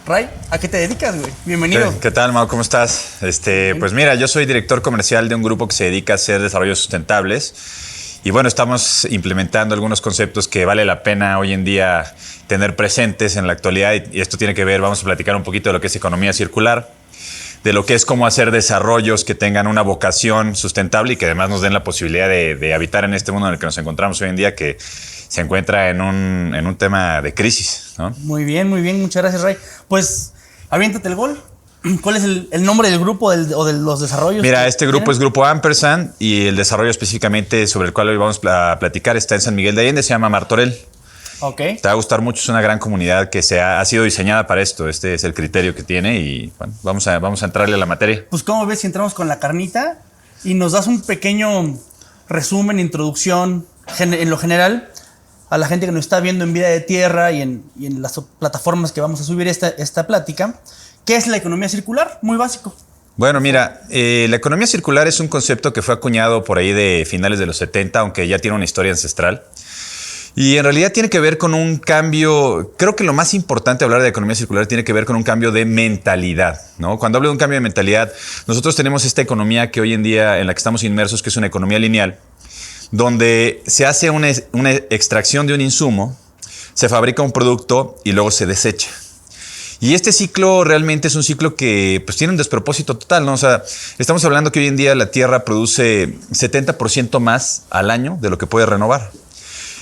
Ray, ¿a qué te dedicas, güey? Bienvenido. ¿Qué tal, Mau? ¿Cómo estás? Pues mira, yo soy director comercial de un grupo que se dedica a hacer desarrollos sustentables. Y bueno, estamos implementando algunos conceptos que vale la pena hoy en día tener presentes en la actualidad. Y esto tiene que ver, vamos a platicar un poquito de lo que es economía circular, de lo que es cómo hacer desarrollos que tengan una vocación sustentable y que además nos den la posibilidad de habitar en este mundo en el que nos encontramos hoy en día, que se encuentra en un tema de crisis, ¿no? Muy bien, muchas gracias, Ray. Pues, aviéntate el gol. ¿Cuál es el nombre del grupo o de los desarrollos? Mira, este grupo es Grupo Ampersand y el desarrollo específicamente sobre el cual hoy vamos a platicar está en San Miguel de Allende, se llama Martorell. Ok. Te va a gustar mucho, es una gran comunidad que ha sido diseñada para esto. Este es el criterio que tiene y bueno, vamos a entrarle a la materia. Pues, ¿cómo ves si entramos con la carnita y nos das un pequeño resumen, introducción en lo general a la gente que nos está viendo en Vida de Tierra y en las plataformas que vamos a subir esta plática? ¿Qué es la economía circular? Muy básico. Bueno, mira, la economía circular es un concepto que fue acuñado por ahí de finales de los 70, aunque ya tiene una historia ancestral. Y en realidad tiene que ver con un cambio, creo que lo más importante de hablar de economía circular tiene que ver con un cambio de mentalidad, ¿no? Cuando hablo de un cambio de mentalidad, nosotros tenemos esta economía que hoy en día en la que estamos inmersos, que es una economía lineal, donde se hace una extracción de un insumo, se fabrica un producto y luego se desecha. Y este ciclo realmente es un ciclo que pues, tiene un despropósito total, ¿no? O sea, estamos hablando que hoy en día la Tierra produce 70% más al año de lo que puede renovar.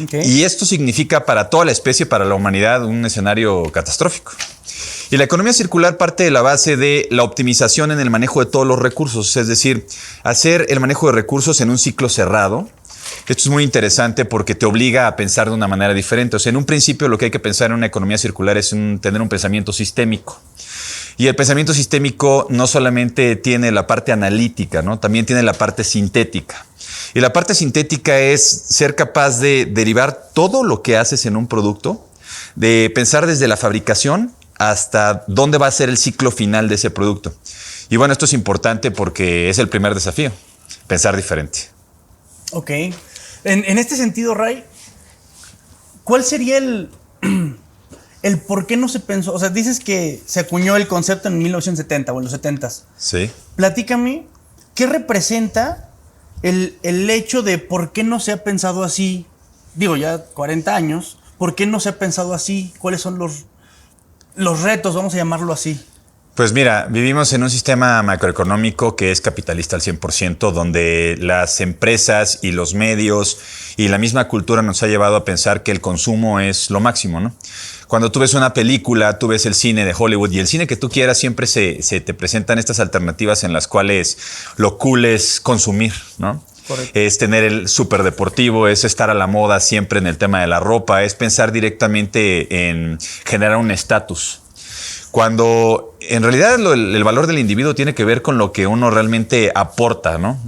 Okay. Y esto significa para toda la especie, para la humanidad, un escenario catastrófico. Y la economía circular parte de la base de la optimización en el manejo de todos los recursos, es decir, hacer el manejo de recursos en un ciclo cerrado. Esto es muy interesante porque te obliga a pensar de una manera diferente. O sea, en un principio lo que hay que pensar en una economía circular es tener un pensamiento sistémico. Y el pensamiento sistémico no solamente tiene la parte analítica, ¿no? También tiene la parte sintética. Y la parte sintética es ser capaz de derivar todo lo que haces en un producto, de pensar desde la fabricación hasta dónde va a ser el ciclo final de ese producto. Y bueno, esto es importante porque es el primer desafío, pensar diferente. Ok. En este sentido, Ray, ¿cuál sería el por qué no se pensó? O sea, dices que se acuñó el concepto en 1970 o en los 70s. Sí. Platícame, ¿qué representa el hecho de por qué no se ha pensado así? Digo, ya 40 años, ¿por qué no se ha pensado así? ¿Cuáles son los retos, vamos a llamarlo así? Pues mira, vivimos en un sistema macroeconómico que es capitalista al 100%, donde las empresas y los medios y la misma cultura nos ha llevado a pensar que el consumo es lo máximo, ¿no? Cuando tú ves una película, tú ves el cine de Hollywood y el cine que tú quieras, siempre se te presentan estas alternativas en las cuales lo cool es consumir, ¿no? Correcto. Es tener el superdeportivo, es estar a la moda siempre en el tema de la ropa, es pensar directamente en generar un estatus. Cuando en realidad el valor del individuo tiene que ver con lo que uno realmente aporta, ¿no?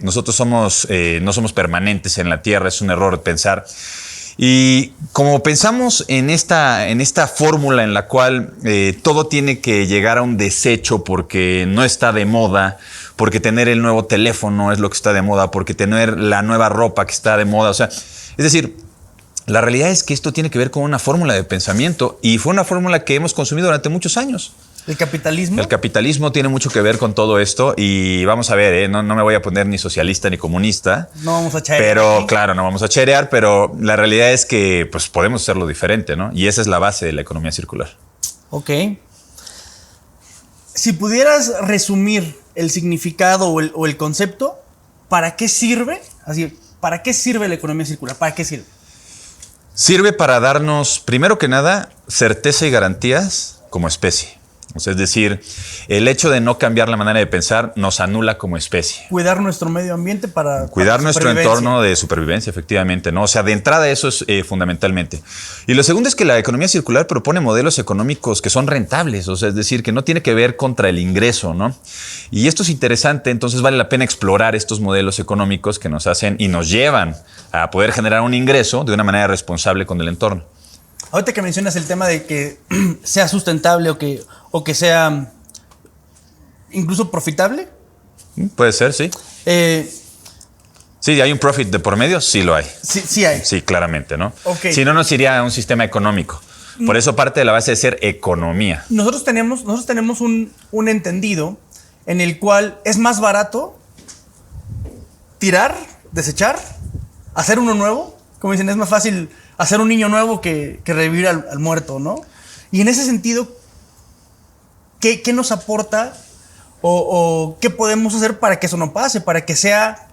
Nosotros no somos permanentes en la Tierra, es un error pensar. Y como pensamos en esta fórmula en la cual todo tiene que llegar a un desecho porque no está de moda, porque tener el nuevo teléfono es lo que está de moda, porque tener la nueva ropa que está de moda, o sea, es decir, la realidad es que esto tiene que ver con una fórmula de pensamiento y fue una fórmula que hemos consumido durante muchos años. ¿El capitalismo? El capitalismo tiene mucho que ver con todo esto y vamos a ver, no me voy a poner ni socialista ni comunista. No vamos a cherear. Pero claro, no vamos a cherear, pero la realidad es que pues, podemos hacerlo diferente, ¿no? Y esa es la base de la economía circular. Ok. Si pudieras resumir el significado o el concepto, ¿para qué sirve? Así, ¿para qué sirve la economía circular? ¿Para qué sirve? Sirve para darnos, primero que nada, certeza y garantías como especie. O sea, es decir, el hecho de no cambiar la manera de pensar nos anula como especie. Cuidar nuestro medio ambiente para cuidar nuestro entorno de supervivencia, efectivamente, ¿no? O sea, de entrada eso es fundamentalmente. Y lo segundo es que la economía circular propone modelos económicos que son rentables, o sea, es decir, que no tiene que ver contra el ingreso, ¿no? Y esto es interesante, entonces vale la pena explorar estos modelos económicos que nos hacen y nos llevan a poder generar un ingreso de una manera responsable con el entorno. Ahorita que mencionas el tema de que sea sustentable o que sea incluso profitable. Puede ser, sí. Sí, ¿hay un profit de por medio? Sí lo hay. Sí hay. Sí, claramente, ¿no? Okay. Si no, nos iría a un sistema económico. Por eso parte de la base de ser economía. Nosotros tenemos un entendido en el cual es más barato tirar, desechar, hacer uno nuevo. Como dicen, es más fácil hacer un niño nuevo que revivir al muerto, ¿no? Y en ese sentido, ¿qué nos aporta o qué podemos hacer para que eso no pase? Para que sea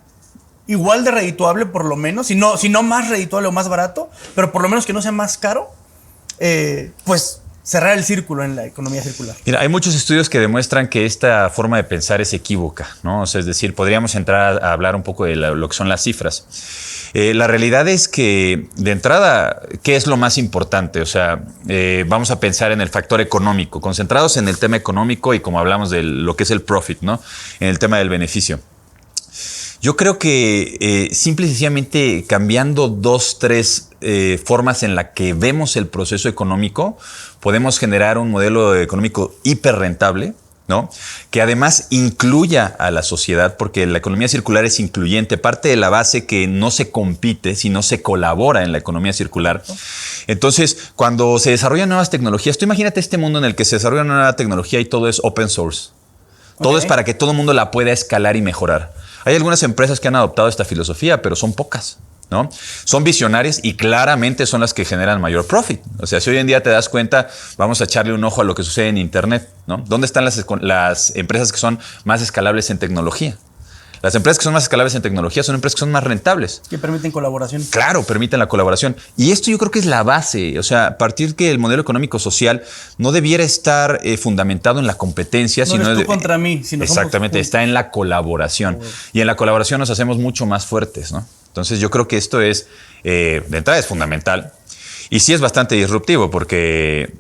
igual de redituable por lo menos, si no más redituable o más barato, pero por lo menos que no sea más caro, pues cerrar el círculo en la economía circular. Mira, hay muchos estudios que demuestran que esta forma de pensar es equívoca, ¿no? O sea, es decir, podríamos entrar a hablar un poco de lo que son las cifras. La realidad es que, de entrada, ¿qué es lo más importante? O sea, vamos a pensar en el factor económico, concentrados en el tema económico y como hablamos de lo que es el profit, ¿no? En el tema del beneficio. Yo creo que simple y sencillamente cambiando 2, 3 formas en la que vemos el proceso económico, podemos generar un modelo económico hiper rentable, ¿no? Que además incluya a la sociedad, porque la economía circular es incluyente, parte de la base que no se compite, sino se colabora en la economía circular. Entonces, cuando se desarrollan nuevas tecnologías, tú imagínate este mundo en el que se desarrolla una nueva tecnología y todo es open source. Todo es para que todo el mundo la pueda escalar y mejorar. Hay algunas empresas que han adoptado esta filosofía, pero son pocas, ¿no? Son visionarias y claramente son las que generan mayor profit. O sea, si hoy en día te das cuenta, vamos a echarle un ojo a lo que sucede en Internet, ¿no? ¿Dónde están las empresas que son más escalables en tecnología? Las empresas que son más escalables en tecnología son empresas que son más rentables. Que permiten colaboración. Claro, permiten la colaboración. Y esto yo creo que es la base. O sea, partir que el modelo económico social no debiera estar fundamentado en la competencia, no sino eres tú contra mí. Sino exactamente, está en la colaboración. Y en la colaboración nos hacemos mucho más fuertes, ¿no? Entonces yo creo que esto es, de entrada es fundamental. Y sí es bastante disruptivo porque,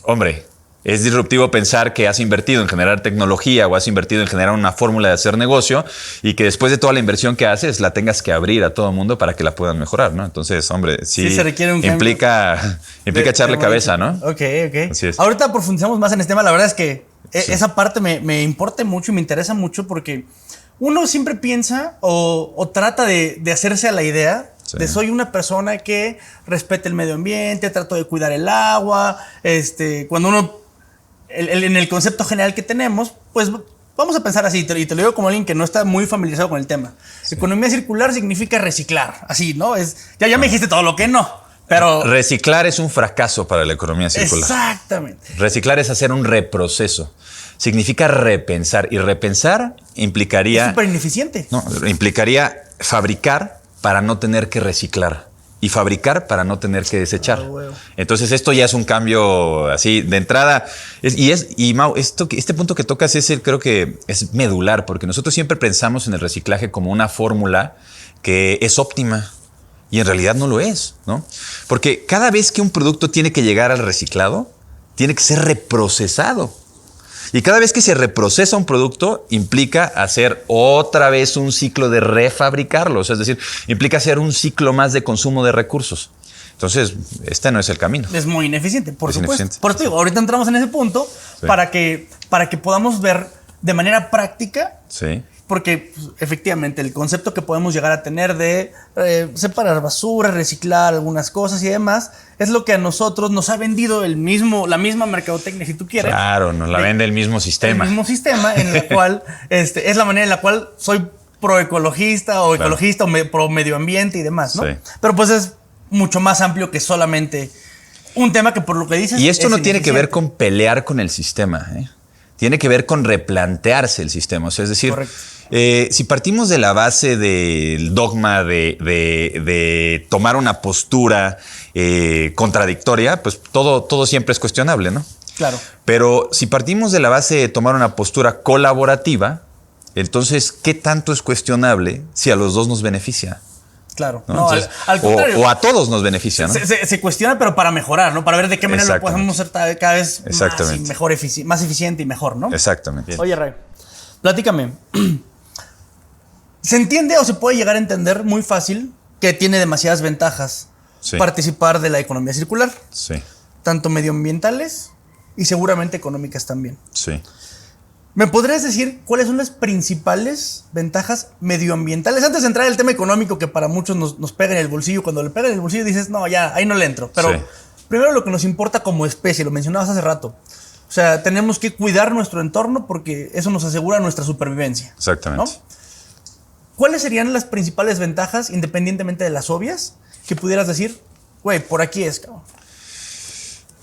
hombre, es disruptivo pensar que has invertido en generar tecnología o has invertido en generar una fórmula de hacer negocio y que después de toda la inversión que haces la tengas que abrir a todo el mundo para que la puedan mejorar, ¿no? Entonces, hombre, sí se requiere un implica echarle cabeza, ¿no? Ok. Así es. Ahorita profundizamos más en este tema. La verdad es que esa parte me importa mucho y me interesa mucho porque uno siempre piensa o trata de hacerse a la idea de soy una persona que respete el medio ambiente, trato de cuidar el agua, cuando uno en el concepto general que tenemos, pues vamos a pensar así, y te lo digo como alguien que no está muy familiarizado con el tema. Sí. Economía circular significa reciclar, así, ¿no? Ya me dijiste todo lo que no, pero... Reciclar es un fracaso para la economía circular. Exactamente. Reciclar es hacer un reproceso. Significa repensar, y repensar implicaría... Es súper ineficiente. No, implicaría fabricar para no tener que reciclar. Y fabricar para no tener que desechar. Entonces esto ya es un cambio así de entrada. Y Mau, este punto que tocas creo que es medular, porque nosotros siempre pensamos en el reciclaje como una fórmula que es óptima y en realidad no lo es, ¿no? Porque cada vez que un producto tiene que llegar al reciclado, tiene que ser reprocesado. Y cada vez que se reprocesa un producto, implica hacer otra vez un ciclo de refabricarlo. O sea, es decir, implica hacer un ciclo más de consumo de recursos. Entonces, este no es el camino. Es muy ineficiente, por supuesto. Ineficiente. Por eso digo, ahorita entramos en ese punto para que podamos ver de manera práctica. Sí. Porque pues, efectivamente el concepto que podemos llegar a tener de separar basura, reciclar algunas cosas y demás, es lo que a nosotros nos ha vendido la misma mercadotecnia, si tú quieres. Claro, nos la vende el mismo sistema. El mismo sistema en el cual es la manera en la cual soy proecologista o ecologista o pro medio ambiente y demás, ¿no? Sí. Pero pues es mucho más amplio que solamente un tema que por lo que dices. Y esto no tiene que ver con pelear con el sistema, ¿eh? Tiene que ver con replantearse el sistema. O sea, es decir, si partimos de la base del dogma de tomar una postura contradictoria, pues todo siempre es cuestionable, ¿no? Claro. Pero si partimos de la base de tomar una postura colaborativa, entonces, ¿qué tanto es cuestionable si a los dos nos beneficia? Claro. ¿No? Entonces, al contrario. O a todos nos beneficia, ¿no? Se cuestiona, pero para mejorar, ¿no? Para ver de qué manera lo podemos hacer cada vez más y mejor, más eficiente y mejor, ¿no? Exactamente. Oye, Ray, platícame. ¿Se entiende o se puede llegar a entender muy fácil que tiene demasiadas ventajas participar de la economía circular? Sí. Tanto medioambientales y seguramente económicas también. Sí. ¿Me podrías decir cuáles son las principales ventajas medioambientales? Antes de entrar en el tema económico, que para muchos nos pega en el bolsillo. Cuando le pega en el bolsillo dices, no, ya, ahí no le entro. Pero primero lo que nos importa como especie, lo mencionabas hace rato. O sea, tenemos que cuidar nuestro entorno porque eso nos asegura nuestra supervivencia. Exactamente. ¿No? ¿Cuáles serían las principales ventajas, independientemente de las obvias, que pudieras decir, güey, por aquí es, cabrón?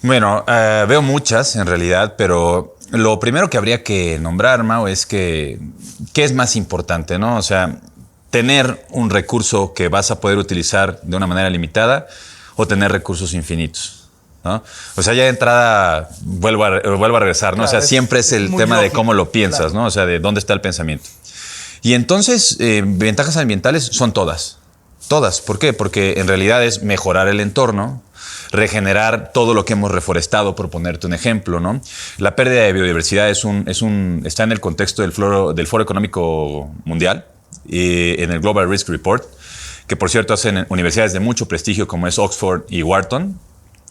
Bueno, veo muchas en realidad, pero lo primero que habría que nombrar, Mau, es ¿qué es más importante, ¿no? O sea, tener un recurso que vas a poder utilizar de una manera limitada o tener recursos infinitos, ¿no? O sea, ya de entrada vuelvo a regresar, ¿no? Claro, o sea, siempre es el tema lógico, de cómo lo piensas, claro. ¿no? O sea, de dónde está el pensamiento. Y entonces, ventajas ambientales son todas. Todas. ¿Por qué? Porque en realidad es mejorar el entorno, regenerar todo lo que hemos reforestado, por ponerte un ejemplo, ¿no? La pérdida de biodiversidad está en el contexto del Foro Económico Mundial, en el Global Risk Report, que por cierto hacen universidades de mucho prestigio como es Oxford y Wharton.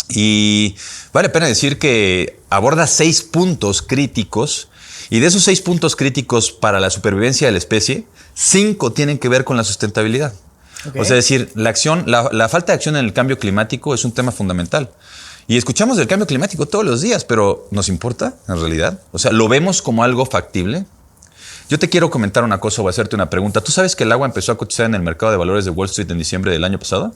Y vale la pena decir que aborda 6 puntos críticos, y de esos 6 puntos críticos para la supervivencia de la especie, 5 tienen que ver con la sustentabilidad. Okay. O sea, es decir, la falta de acción en el cambio climático es un tema fundamental. Y escuchamos del cambio climático todos los días, pero ¿nos importa en realidad? O sea, ¿lo vemos como algo factible? Yo te quiero comentar una cosa o hacerte una pregunta. ¿Tú sabes que el agua empezó a cotizar en el mercado de valores de Wall Street en diciembre del año pasado?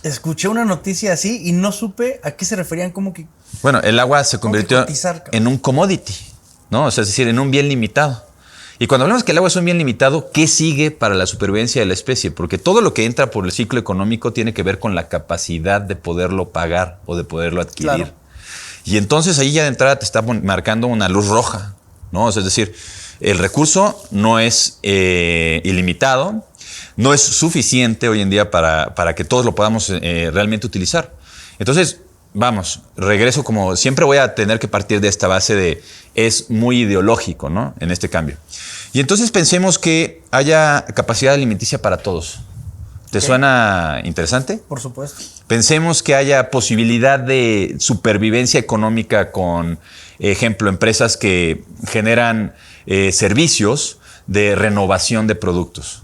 Escuché una noticia así y no supe a qué se referían, como que... Bueno, el agua se convirtió en un commodity, ¿no? O sea, es decir, en un bien limitado. Y cuando hablamos que el agua es un bien limitado, ¿qué sigue para la supervivencia de la especie? Porque todo lo que entra por el ciclo económico tiene que ver con la capacidad de poderlo pagar o de poderlo adquirir. Claro. Y entonces ahí ya de entrada te está marcando una luz roja, ¿no? O sea, es decir, el recurso no es ilimitado, no es suficiente hoy en día para que todos lo podamos realmente utilizar. Entonces, vamos, regreso como siempre voy a tener que partir de esta base de es muy ideológico, ¿no? En este cambio. Y entonces pensemos que haya capacidad alimenticia para todos. ¿Te suena interesante? Por supuesto. Pensemos que haya posibilidad de supervivencia económica con, ejemplo, empresas que generan servicios de renovación de productos,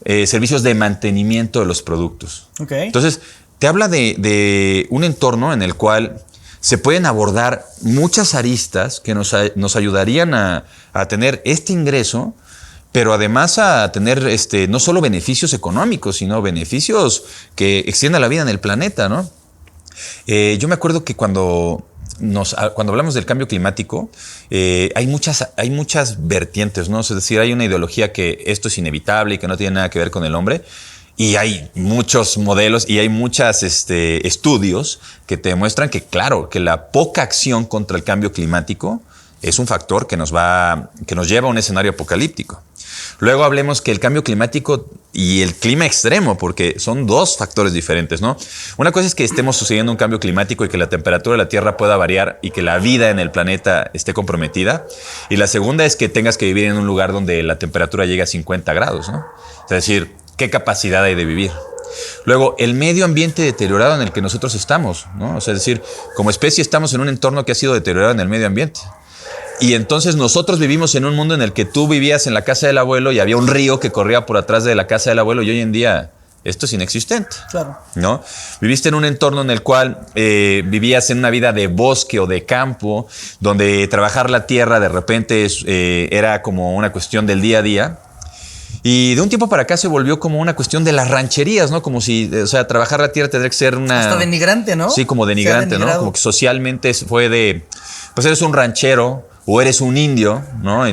servicios de mantenimiento de los productos. Okay. Entonces, te habla de un entorno en el cual se pueden abordar muchas aristas que nos ayudarían a tener este ingreso, pero además a tener no solo beneficios económicos, sino beneficios que extiendan la vida en el planeta, ¿no? Yo me acuerdo que cuando hablamos del cambio climático, hay muchas vertientes, ¿no? Es decir, hay una ideología que esto es inevitable y que no tiene nada que ver con el hombre. Y hay muchos modelos y hay muchos estudios que te demuestran que, claro, que la poca acción contra el cambio climático es un factor que nos lleva a un escenario apocalíptico. Luego hablemos que el cambio climático y el clima extremo, porque son 2 factores diferentes, ¿no? Una cosa es que estemos sucediendo un cambio climático y que la temperatura de la Tierra pueda variar y que la vida en el planeta esté comprometida. Y la segunda es que tengas que vivir en un lugar donde la temperatura llegue a 50 grados, ¿no? Es decir, ¿qué capacidad hay de vivir? Luego, el medio ambiente deteriorado en el que nosotros estamos, ¿no? O sea, es decir, como especie estamos en un entorno que ha sido deteriorado en el medio ambiente. Y entonces nosotros vivimos en un mundo en el que tú vivías en la casa del abuelo y había un río que corría por atrás de la casa del abuelo y hoy en día esto es inexistente. Claro. ¿No? Viviste en un entorno en el cual vivías en una vida de bosque o de campo, donde trabajar la tierra de repente era como una cuestión del día a día. Y de un tiempo para acá se volvió como una cuestión de las rancherías, ¿no? Como si, o sea, trabajar la tierra tendría que ser una... Hasta denigrante, ¿no? Sí, como denigrante, ¿no? Como que socialmente fue de... Pues eres un ranchero o eres un indio, ¿no?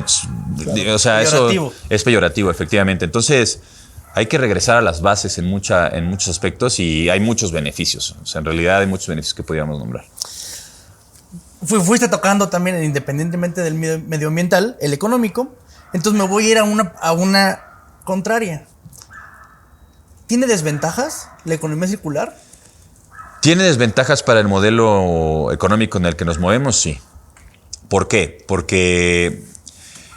Claro. O sea, peyorativo. Eso es peyorativo, efectivamente. Entonces, hay que regresar a las bases en muchos aspectos y hay muchos beneficios. O sea, en realidad hay muchos beneficios que podríamos nombrar. Fuiste tocando también, independientemente del medioambiental, el económico. Entonces me voy a ir a una contraria. ¿Tiene desventajas la economía circular? ¿Tiene desventajas para el modelo económico en el que nos movemos? Sí. ¿Por qué? Porque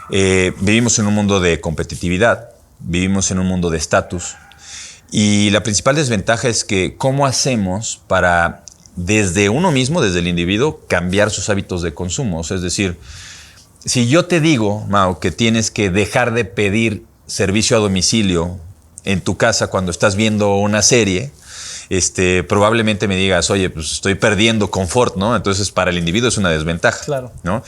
vivimos en un mundo de competitividad, vivimos en un mundo de estatus y la principal desventaja es que ¿cómo hacemos para desde uno mismo, desde el individuo, cambiar sus hábitos de consumo? O sea, es decir, si yo te digo, Mau, que tienes que dejar de pedir servicio a domicilio en tu casa cuando estás viendo una serie probablemente me digas, oye, pues estoy perdiendo confort, ¿no? Entonces para el individuo es una desventaja, Claro. ¿no?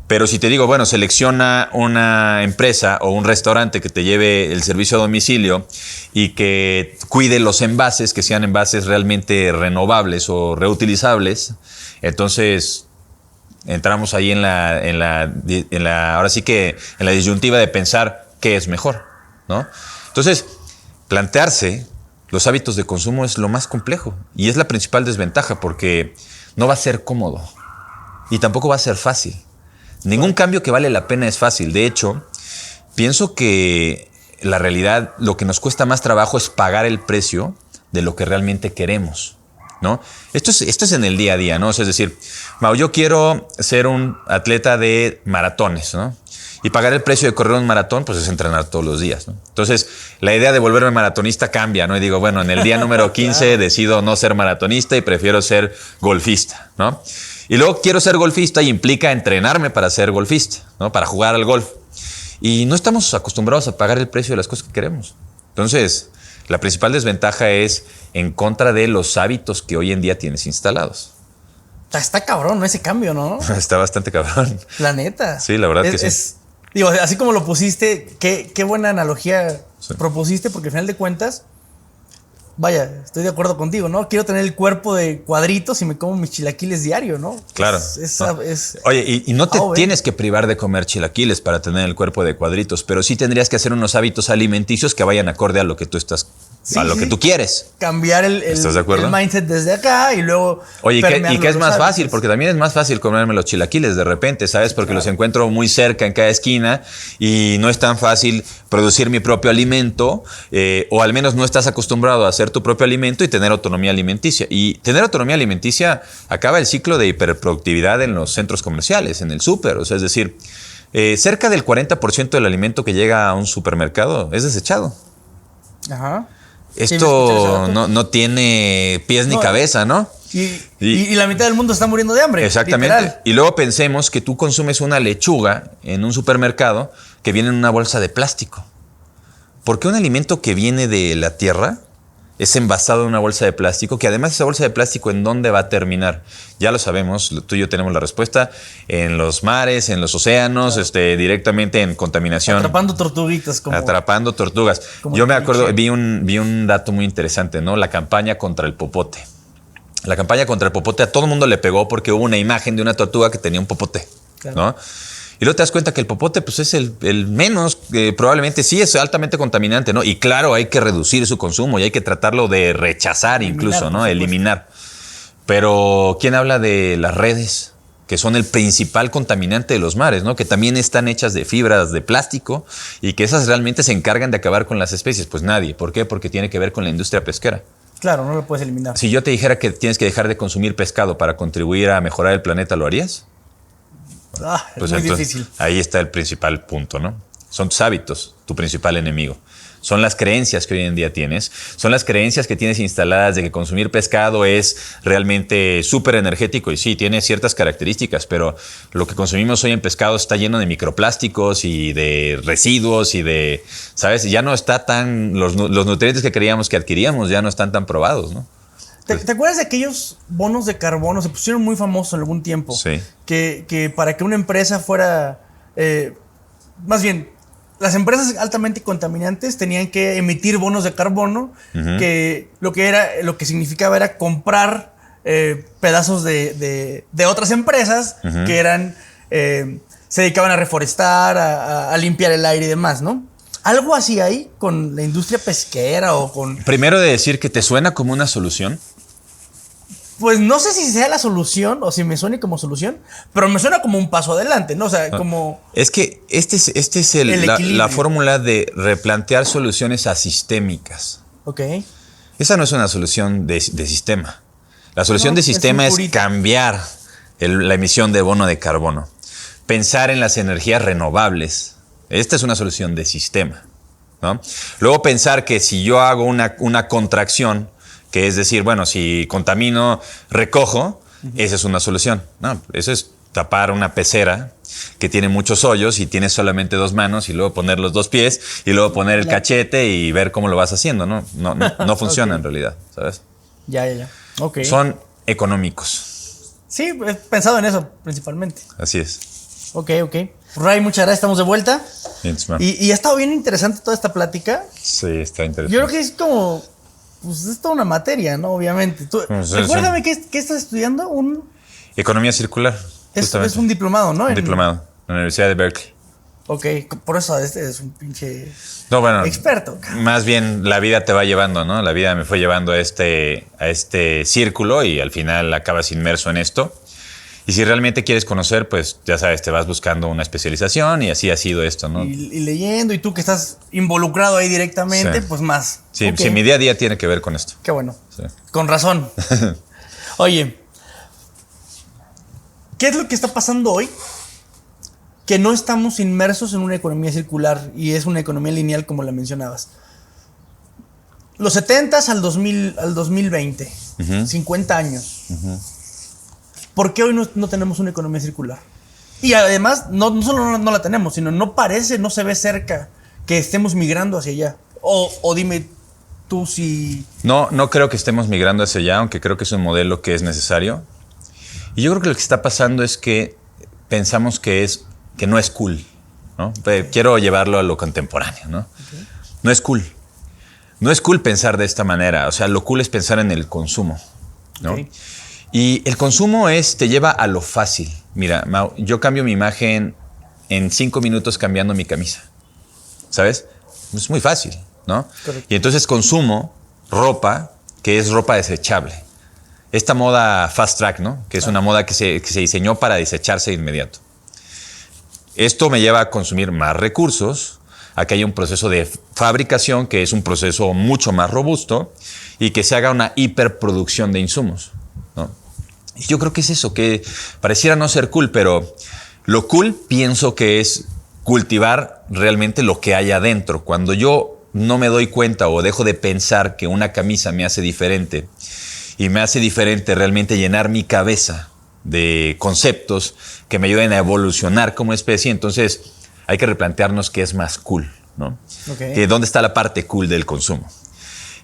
Pero si te digo, bueno, selecciona una empresa o un restaurante que te lleve el servicio a domicilio y que cuide los envases, que sean envases realmente renovables o reutilizables, entonces entramos ahí ahora sí que en la disyuntiva de pensar qué es mejor, ¿no? Entonces, plantearse los hábitos de consumo es lo más complejo y es la principal desventaja porque no va a ser cómodo y tampoco va a ser fácil. Ningún cambio que vale la pena es fácil. De hecho, pienso que la realidad, lo que nos cuesta más trabajo es pagar el precio de lo que realmente queremos, ¿no? Esto es en el día a día, ¿no? O sea, es decir, Mau, yo quiero ser un atleta de maratones, ¿no? Y pagar el precio de correr un maratón, pues es entrenar todos los días, ¿no? Entonces, la idea de volverme maratonista cambia, ¿no? Y digo, bueno, en el día número 15 claro. Decido no ser maratonista y prefiero ser golfista, ¿no? Y luego quiero ser golfista y implica entrenarme para ser golfista, ¿no? Para jugar al golf. Y no estamos acostumbrados a pagar el precio de las cosas que queremos. Entonces, la principal desventaja es en contra de los hábitos que hoy en día tienes instalados. Está cabrón, ¿no? Ese cambio, ¿no? Está bastante cabrón. La neta. Sí, la verdad que sí. Digo, así como lo pusiste, qué buena analogía propusiste, porque al final de cuentas, vaya, estoy de acuerdo contigo, ¿no? Quiero tener el cuerpo de cuadritos y me como mis chilaquiles diario, ¿no? Claro. Oye, y no te tienes que privar de comer chilaquiles para tener el cuerpo de cuadritos, pero sí tendrías que hacer unos hábitos alimenticios que vayan acorde a lo que tú estás, lo que tú quieres. Cambiar el mindset desde acá y luego... Oye, ¿y qué es más fácil? Porque también es más fácil comerme los chilaquiles de repente, ¿sabes? Porque los encuentro muy cerca en cada esquina y no es tan fácil producir mi propio alimento, o al menos no estás acostumbrado a hacer tu propio alimento y tener autonomía alimenticia. Y tener autonomía alimenticia acaba el ciclo de hiperproductividad en los centros comerciales, en el súper. O sea, es decir, cerca del 40% del alimento que llega a un supermercado es desechado. Ajá. Esto no tiene pies ni cabeza, ¿no? Y la mitad del mundo está muriendo de hambre. Exactamente. Literal. Y luego pensemos que tú consumes una lechuga en un supermercado que viene en una bolsa de plástico. ¿Por qué un alimento que viene de la tierra es envasado en una bolsa de plástico? Que además esa bolsa de plástico, ¿en dónde va a terminar? Ya lo sabemos, tú y yo tenemos la respuesta. En los mares, en los océanos, claro. Directamente en contaminación. Atrapando tortuguitas. Atrapando tortugas. Yo me acuerdo, vi un dato muy interesante, ¿no? La campaña contra el popote. La campaña contra el popote a todo el mundo le pegó porque hubo una imagen de una tortuga que tenía un popote, claro. ¿No? Y luego te das cuenta que el popote pues es el menos, probablemente sí es altamente contaminante, ¿no? Y claro, hay que reducir su consumo y hay que tratarlo de rechazar incluso, ¿no? Eliminar. Pero ¿quién habla de las redes? Que son el principal contaminante de los mares, ¿no? Que también están hechas de fibras de plástico y que esas realmente se encargan de acabar con las especies. Pues nadie. ¿Por qué? Porque tiene que ver con la industria pesquera. Claro, no lo puedes eliminar. Si yo te dijera que tienes que dejar de consumir pescado para contribuir a mejorar el planeta, ¿lo harías? Pues es muy difícil. Ahí está el principal punto, ¿no? Son tus hábitos, tu principal enemigo. Son las creencias que hoy en día tienes. Son las creencias que tienes instaladas de que consumir pescado es realmente súper energético. Y sí, tiene ciertas características, pero lo que consumimos hoy en pescado está lleno de microplásticos y de residuos y de, ¿sabes? Ya no está tan... Los nutrientes que creíamos que adquiríamos ya no están tan probados, ¿no? ¿Te acuerdas de aquellos bonos de carbono? Se pusieron muy famosos en algún tiempo. Sí. Que para que una empresa fuera... más bien, las empresas altamente contaminantes tenían que emitir bonos de carbono, que lo que significaba era comprar pedazos de otras empresas que eran... se dedicaban a reforestar, a limpiar el aire y demás, ¿no? ¿Algo así hay con la industria pesquera o con...? Primero de decir que te suena como una solución. Pues no sé si sea la solución o si me suene como solución, pero me suena como un paso adelante, ¿no? O sea, como... Es que este es la fórmula de replantear soluciones asistémicas. Ok. Esa no es una solución de sistema. La solución de sistema es cambiar la emisión de bono de carbono. Pensar en las energías renovables. Esta es una solución de sistema, ¿no? Luego pensar que si yo hago una contracción, que es decir, bueno, si contamino, recojo, esa es una solución. No, eso es tapar una pecera que tiene muchos hoyos y tienes solamente 2 manos y luego poner los 2 pies y luego poner el cachete y ver cómo lo vas haciendo, ¿no? No funciona en realidad, ¿sabes? Ya. Ok. Son económicos. Sí, he pensado en eso principalmente. Así es. Ok. Ray, muchas gracias, estamos de vuelta. Bien, Y ha estado bien interesante toda esta plática. sí, está interesante. Yo creo que es como, pues es toda una materia, ¿no? Obviamente. Recuérdame, ¿qué estás estudiando? Economía circular. Es un diplomado, ¿no? Un diplomado en la Universidad de Berkeley. Ok, por eso este es un pinche experto. Más bien la vida te va llevando, ¿no? La vida me fue llevando a este círculo y al final acabas inmerso en esto. Y si realmente quieres conocer, pues ya sabes, te vas buscando una especialización y así ha sido esto, ¿no? Y leyendo, y tú que estás involucrado ahí directamente, Sí. pues más. Sí, Ok. sí, mi día a día tiene que ver con esto. Qué bueno. Sí. Con razón. Oye, ¿qué es lo que está pasando hoy? Que no estamos inmersos en una economía circular y es una economía lineal como la mencionabas. Los 70s al 2020, 50 años. ¿Por qué hoy no tenemos una economía circular? Y además, no solo no la tenemos, sino no se ve cerca que estemos migrando hacia allá. O dime tú si... No creo que estemos migrando hacia allá, aunque creo que es un modelo que es necesario. Y yo creo que lo que está pasando es que pensamos que no es cool, ¿no? Quiero llevarlo a lo contemporáneo, ¿no? Okay. No es cool. No es cool pensar de esta manera. O sea, lo cool es pensar en el consumo, ¿no? Okay. Y el consumo te lleva a lo fácil. Mira, Mau, yo cambio mi imagen en 5 minutos cambiando mi camisa. ¿Sabes? Es muy fácil, ¿no? Correcto. Y entonces consumo ropa que es ropa desechable. Esta moda fast track, ¿no? Que es una moda que se diseñó para desecharse de inmediato. Esto me lleva a consumir más recursos, a que haya un proceso de fabricación que es un proceso mucho más robusto y que se haga una hiperproducción de insumos, ¿no? Y yo creo que es eso, que pareciera no ser cool, pero lo cool pienso que es cultivar realmente lo que hay adentro. Cuando yo no me doy cuenta o dejo de pensar que una camisa me hace diferente y me hace diferente realmente llenar mi cabeza de conceptos que me ayuden a evolucionar como especie, entonces hay que replantearnos qué es más cool, ¿no? Okay. Que dónde está la parte cool del consumo.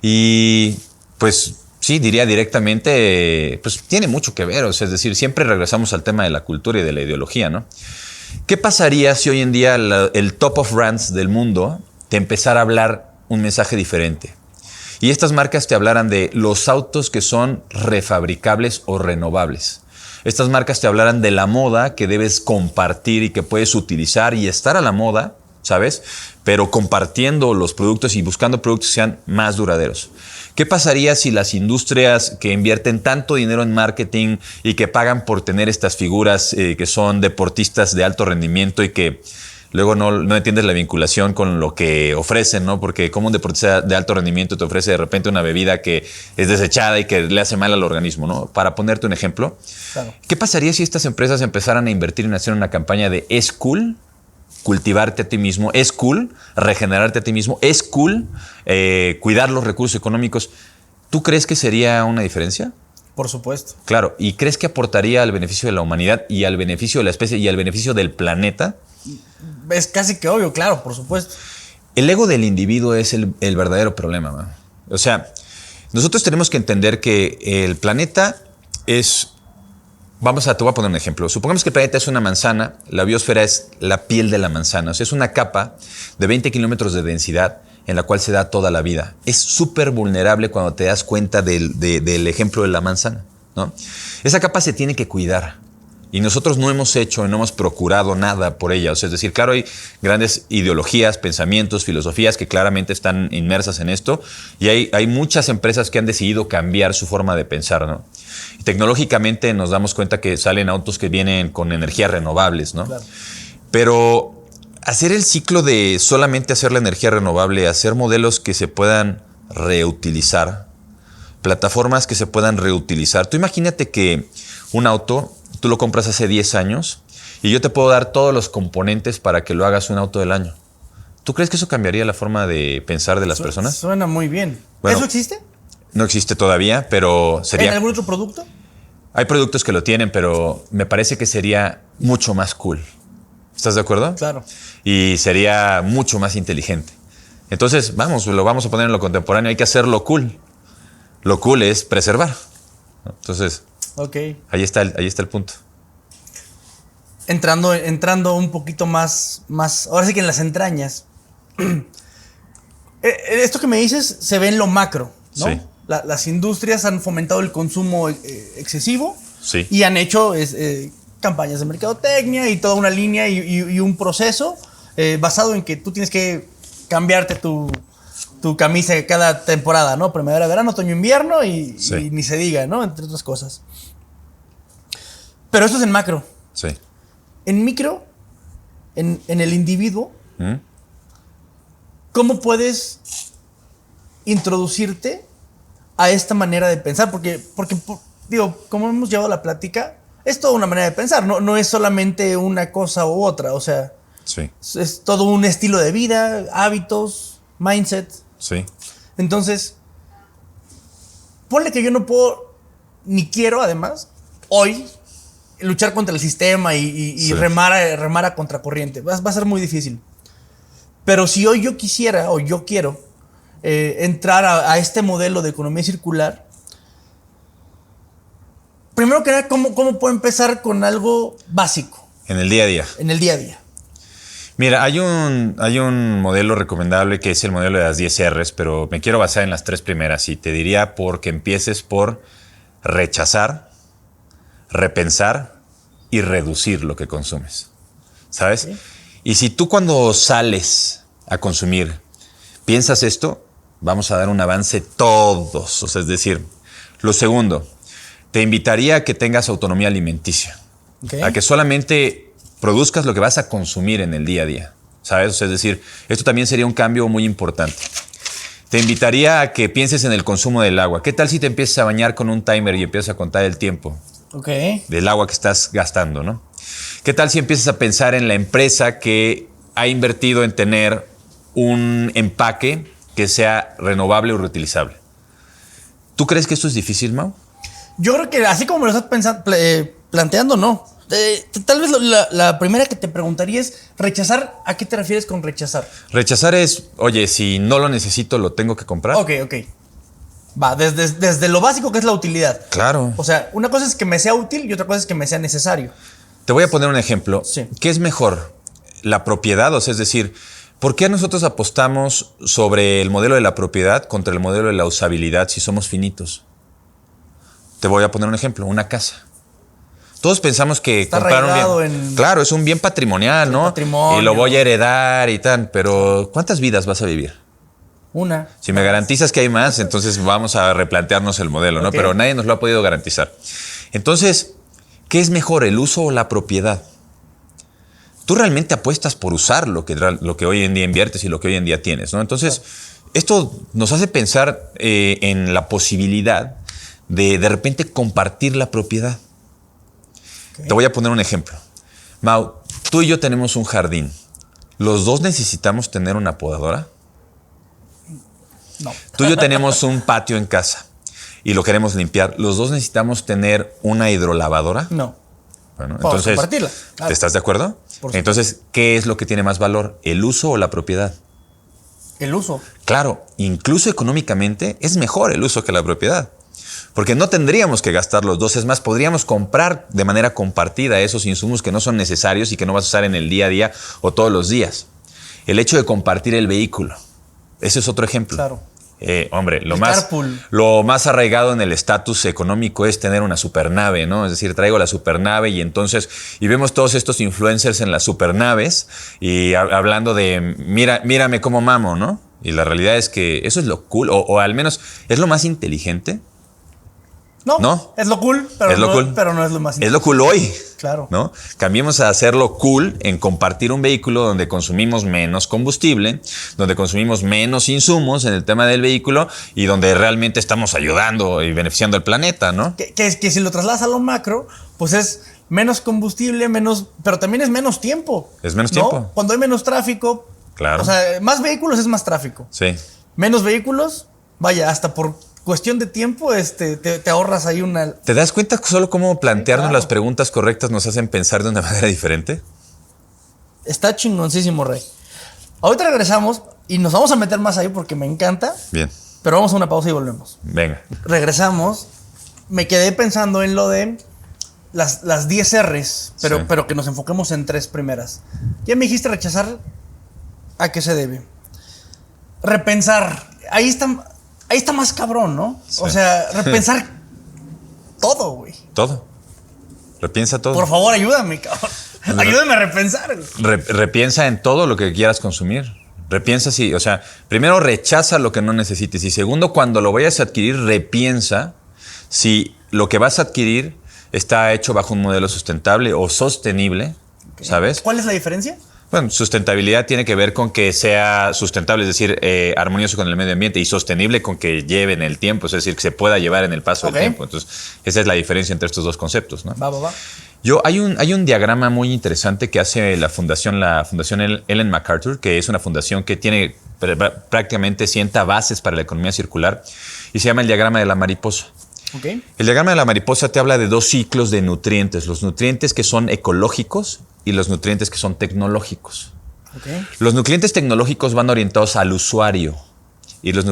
Y pues sí, diría directamente, pues tiene mucho que ver, o sea, es decir, siempre regresamos al tema de la cultura y de la ideología, ¿no? ¿Qué pasaría si hoy en día el top of brands del mundo te empezara a hablar un mensaje diferente? Y estas marcas te hablaran de los autos que son refabricables o renovables. Estas marcas te hablaran de la moda que debes compartir y que puedes utilizar y estar a la moda, ¿sabes? Pero compartiendo los productos y buscando productos que sean más duraderos. ¿Qué pasaría si las industrias que invierten tanto dinero en marketing y que pagan por tener estas figuras que son deportistas de alto rendimiento y que luego no entiendes la vinculación con lo que ofrecen, ¿no? Porque como un deportista de alto rendimiento te ofrece de repente una bebida que es desechada y que le hace mal al organismo, ¿no? Para ponerte un ejemplo. Claro. ¿Qué pasaría si estas empresas empezaran a invertir en hacer una campaña de es cool cultivarte a ti mismo, es cool regenerarte a ti mismo, es cool cuidar los recursos económicos? ¿Tú crees que sería una diferencia? Por supuesto. Claro. ¿Y crees que aportaría al beneficio de la humanidad y al beneficio de la especie y al beneficio del planeta? Es casi que obvio, claro, por supuesto. El ego del individuo es el verdadero problema, man. O sea, nosotros tenemos que entender que el planeta es... te voy a poner un ejemplo. Supongamos que el planeta es una manzana, la biosfera es la piel de la manzana. O sea, es una capa de 20 kilómetros de densidad en la cual se da toda la vida. Es súper vulnerable cuando te das cuenta del ejemplo de la manzana, ¿no? Esa capa se tiene que cuidar. Y nosotros no hemos hecho y no hemos procurado nada por ella. O sea, es decir, claro, hay grandes ideologías, pensamientos, filosofías que claramente están inmersas en esto. Y hay muchas empresas que han decidido cambiar su forma de pensar, ¿no? Y tecnológicamente nos damos cuenta que salen autos que vienen con energías renovables, ¿no? Claro. Pero hacer el ciclo de solamente hacer la energía renovable, hacer modelos que se puedan reutilizar, plataformas que se puedan reutilizar. Tú imagínate que un auto... Tú lo compras hace 10 años y yo te puedo dar todos los componentes para que lo hagas un auto del año. ¿Tú crees que eso cambiaría la forma de pensar de las personas? Suena muy bien. Bueno, ¿eso existe? No existe todavía, pero sería... ¿En algún otro producto? Hay productos que lo tienen, pero me parece que sería mucho más cool. ¿Estás de acuerdo? Claro. Y sería mucho más inteligente. Entonces, lo vamos a poner en lo contemporáneo. Hay que hacerlo cool. Lo cool es preservar, ¿no? Entonces, Ok. ahí está el punto. Entrando un poquito más, ahora sí que en las entrañas. Esto que me dices se ve en lo macro, ¿no? Sí. Las industrias han fomentado el consumo excesivo Sí. y han hecho campañas de mercadotecnia y toda una línea y un proceso basado en que tú tienes que cambiarte tu camisa cada temporada, ¿no? Primavera, verano, otoño, invierno y ni se diga, ¿no? Entre otras cosas. Pero esto es en macro. Sí. En micro, en el individuo, ¿Mm? ¿cómo puedes introducirte a esta manera de pensar? Porque digo, como hemos llevado la plática, es toda una manera de pensar, no es solamente una cosa u otra, o sea, Sí. es todo un estilo de vida, hábitos, mindset. Sí. Entonces, ponle que yo no puedo, ni quiero además, hoy, luchar contra el sistema y Sí. remar a contracorriente. Va a ser muy difícil. Pero si hoy yo quisiera o yo quiero entrar a este modelo de economía circular, primero que nada, ¿cómo puedo empezar con algo básico En el día a día. en el día a día? Mira, hay un modelo recomendable que es el modelo de las 10 R's, pero me quiero basar en las 3 primeras y te diría que empieces por rechazar, repensar y reducir lo que consumes, ¿sabes? Sí. Y si tú cuando sales a consumir piensas esto, vamos a dar un avance todos. O sea, es decir, lo segundo, te invitaría a que tengas autonomía alimenticia, Okay. a que solamente produzcas lo que vas a consumir en el día a día, ¿sabes? O sea, es decir, esto también sería un cambio muy importante. Te invitaría a que pienses en el consumo del agua. ¿Qué tal si te empiezas a bañar con un timer y empiezas a contar el tiempo Ok. del agua que estás gastando, ¿no? ¿Qué tal si empiezas a pensar en la empresa que ha invertido en tener un empaque que sea renovable o reutilizable? ¿Tú crees que esto es difícil, Mau? Yo creo que así como me lo estás planteando, no. Tal vez la primera que te preguntaría es rechazar. ¿A qué te refieres con rechazar? Rechazar es, oye, si no lo necesito, ¿lo tengo que comprar? Ok. Va, desde lo básico que es la utilidad. Claro. O sea, una cosa es que me sea útil y otra cosa es que me sea necesario. Te voy a poner un ejemplo. Sí. ¿Qué es mejor? La propiedad, o sea, es decir, ¿por qué nosotros apostamos sobre el modelo de la propiedad contra el modelo de la usabilidad si somos finitos? Te voy a poner un ejemplo, una casa. Todos pensamos que Está comprar un arraigado bien. en- Claro, es un bien patrimonial, ¿no? patrimonio. Y lo voy a heredar y tal. Pero ¿cuántas vidas vas a vivir? Una. Si me garantizas que hay más, entonces vamos a replantearnos el modelo, ¿no? Ok. Pero nadie nos lo ha podido garantizar. Entonces, ¿qué es mejor, el uso o la propiedad? Tú realmente apuestas por usar lo que hoy en día inviertes y lo que hoy en día tienes, ¿no? Entonces, esto nos hace pensar en la posibilidad de repente compartir la propiedad. Ok. Te voy a poner un ejemplo. Mau, tú y yo tenemos un jardín. ¿Los dos necesitamos tener una podadora? No. Tú y yo tenemos un patio en casa y lo queremos limpiar. ¿Los dos necesitamos tener una hidrolavadora? No. Bueno, Podemos entonces, compartirla, claro. ¿estás de acuerdo? Por supuesto. Entonces, ¿qué es lo que tiene más valor? ¿El uso o la propiedad? El uso. Claro, incluso económicamente es mejor el uso que la propiedad. Porque no tendríamos que gastar los dos. Es más, podríamos comprar de manera compartida esos insumos que no son necesarios y que no vas a usar en el día a día o todos los días. El hecho de compartir el vehículo. Ese es otro ejemplo. Claro. Hombre, El carpool. lo más arraigado en el estatus económico es tener una supernave, ¿no? Es decir, traigo la supernave y vemos todos estos influencers en las supernaves y hablando de, mírame cómo mamo, ¿no? Y la realidad es que eso es lo cool, o al menos es lo más inteligente. No. Es lo cool, pero, Es lo cool. pero no es lo más Es lo cool hoy. Claro. ¿No? Cambiemos a hacerlo cool en compartir un vehículo donde consumimos menos combustible, donde consumimos menos insumos en el tema del vehículo y donde realmente estamos ayudando y beneficiando al planeta, ¿no? Que si lo trasladas a lo macro, pues es menos combustible, pero también es menos tiempo. Es menos ¿no? tiempo. Cuando hay menos tráfico. Claro. O sea, más vehículos es más tráfico. Sí. Menos vehículos, vaya, hasta por cuestión de tiempo, te ahorras ahí una. ¿Te das cuenta solo cómo plantearnos claro. las preguntas correctas nos hacen pensar de una manera diferente? Está chingoncísimo, Rey. Ahorita regresamos y nos vamos a meter más ahí porque me encanta. Bien. Pero vamos a una pausa y volvemos. Venga. Regresamos. Me quedé pensando en lo de las 10 R's, pero que nos enfoquemos en 3 primeras. Ya me dijiste rechazar. ¿A qué se debe? Repensar. Ahí está más cabrón, ¿no? Sí. O sea, repensar todo, güey. Todo. Repiensa todo. Por favor, ayúdame, cabrón. Ayúdame a repensar. Repiensa en todo lo que quieras consumir. Repiensa si, o sea, primero rechaza lo que no necesites y segundo, cuando lo vayas a adquirir, repiensa si lo que vas a adquirir está hecho bajo un modelo sustentable o sostenible, okay. ¿Sabes? ¿Cuál es la diferencia? Bueno, sustentabilidad tiene que ver con que sea sustentable, es decir, armonioso con el medio ambiente y sostenible con que lleve en el tiempo, es decir, que se pueda llevar en el paso del tiempo. Entonces, esa es la diferencia entre estos dos conceptos, ¿no? Va. Hay un diagrama muy interesante que hace la fundación Ellen MacArthur, que es una fundación que tiene prácticamente sienta bases para la economía circular y se llama el diagrama de la mariposa. Okay. El diagrama de la mariposa te habla de 2 ciclos de nutrientes, los nutrientes que son ecológicos y los nutrientes que son tecnológicos. Okay. Los nutrientes tecnológicos van orientados al usuario y los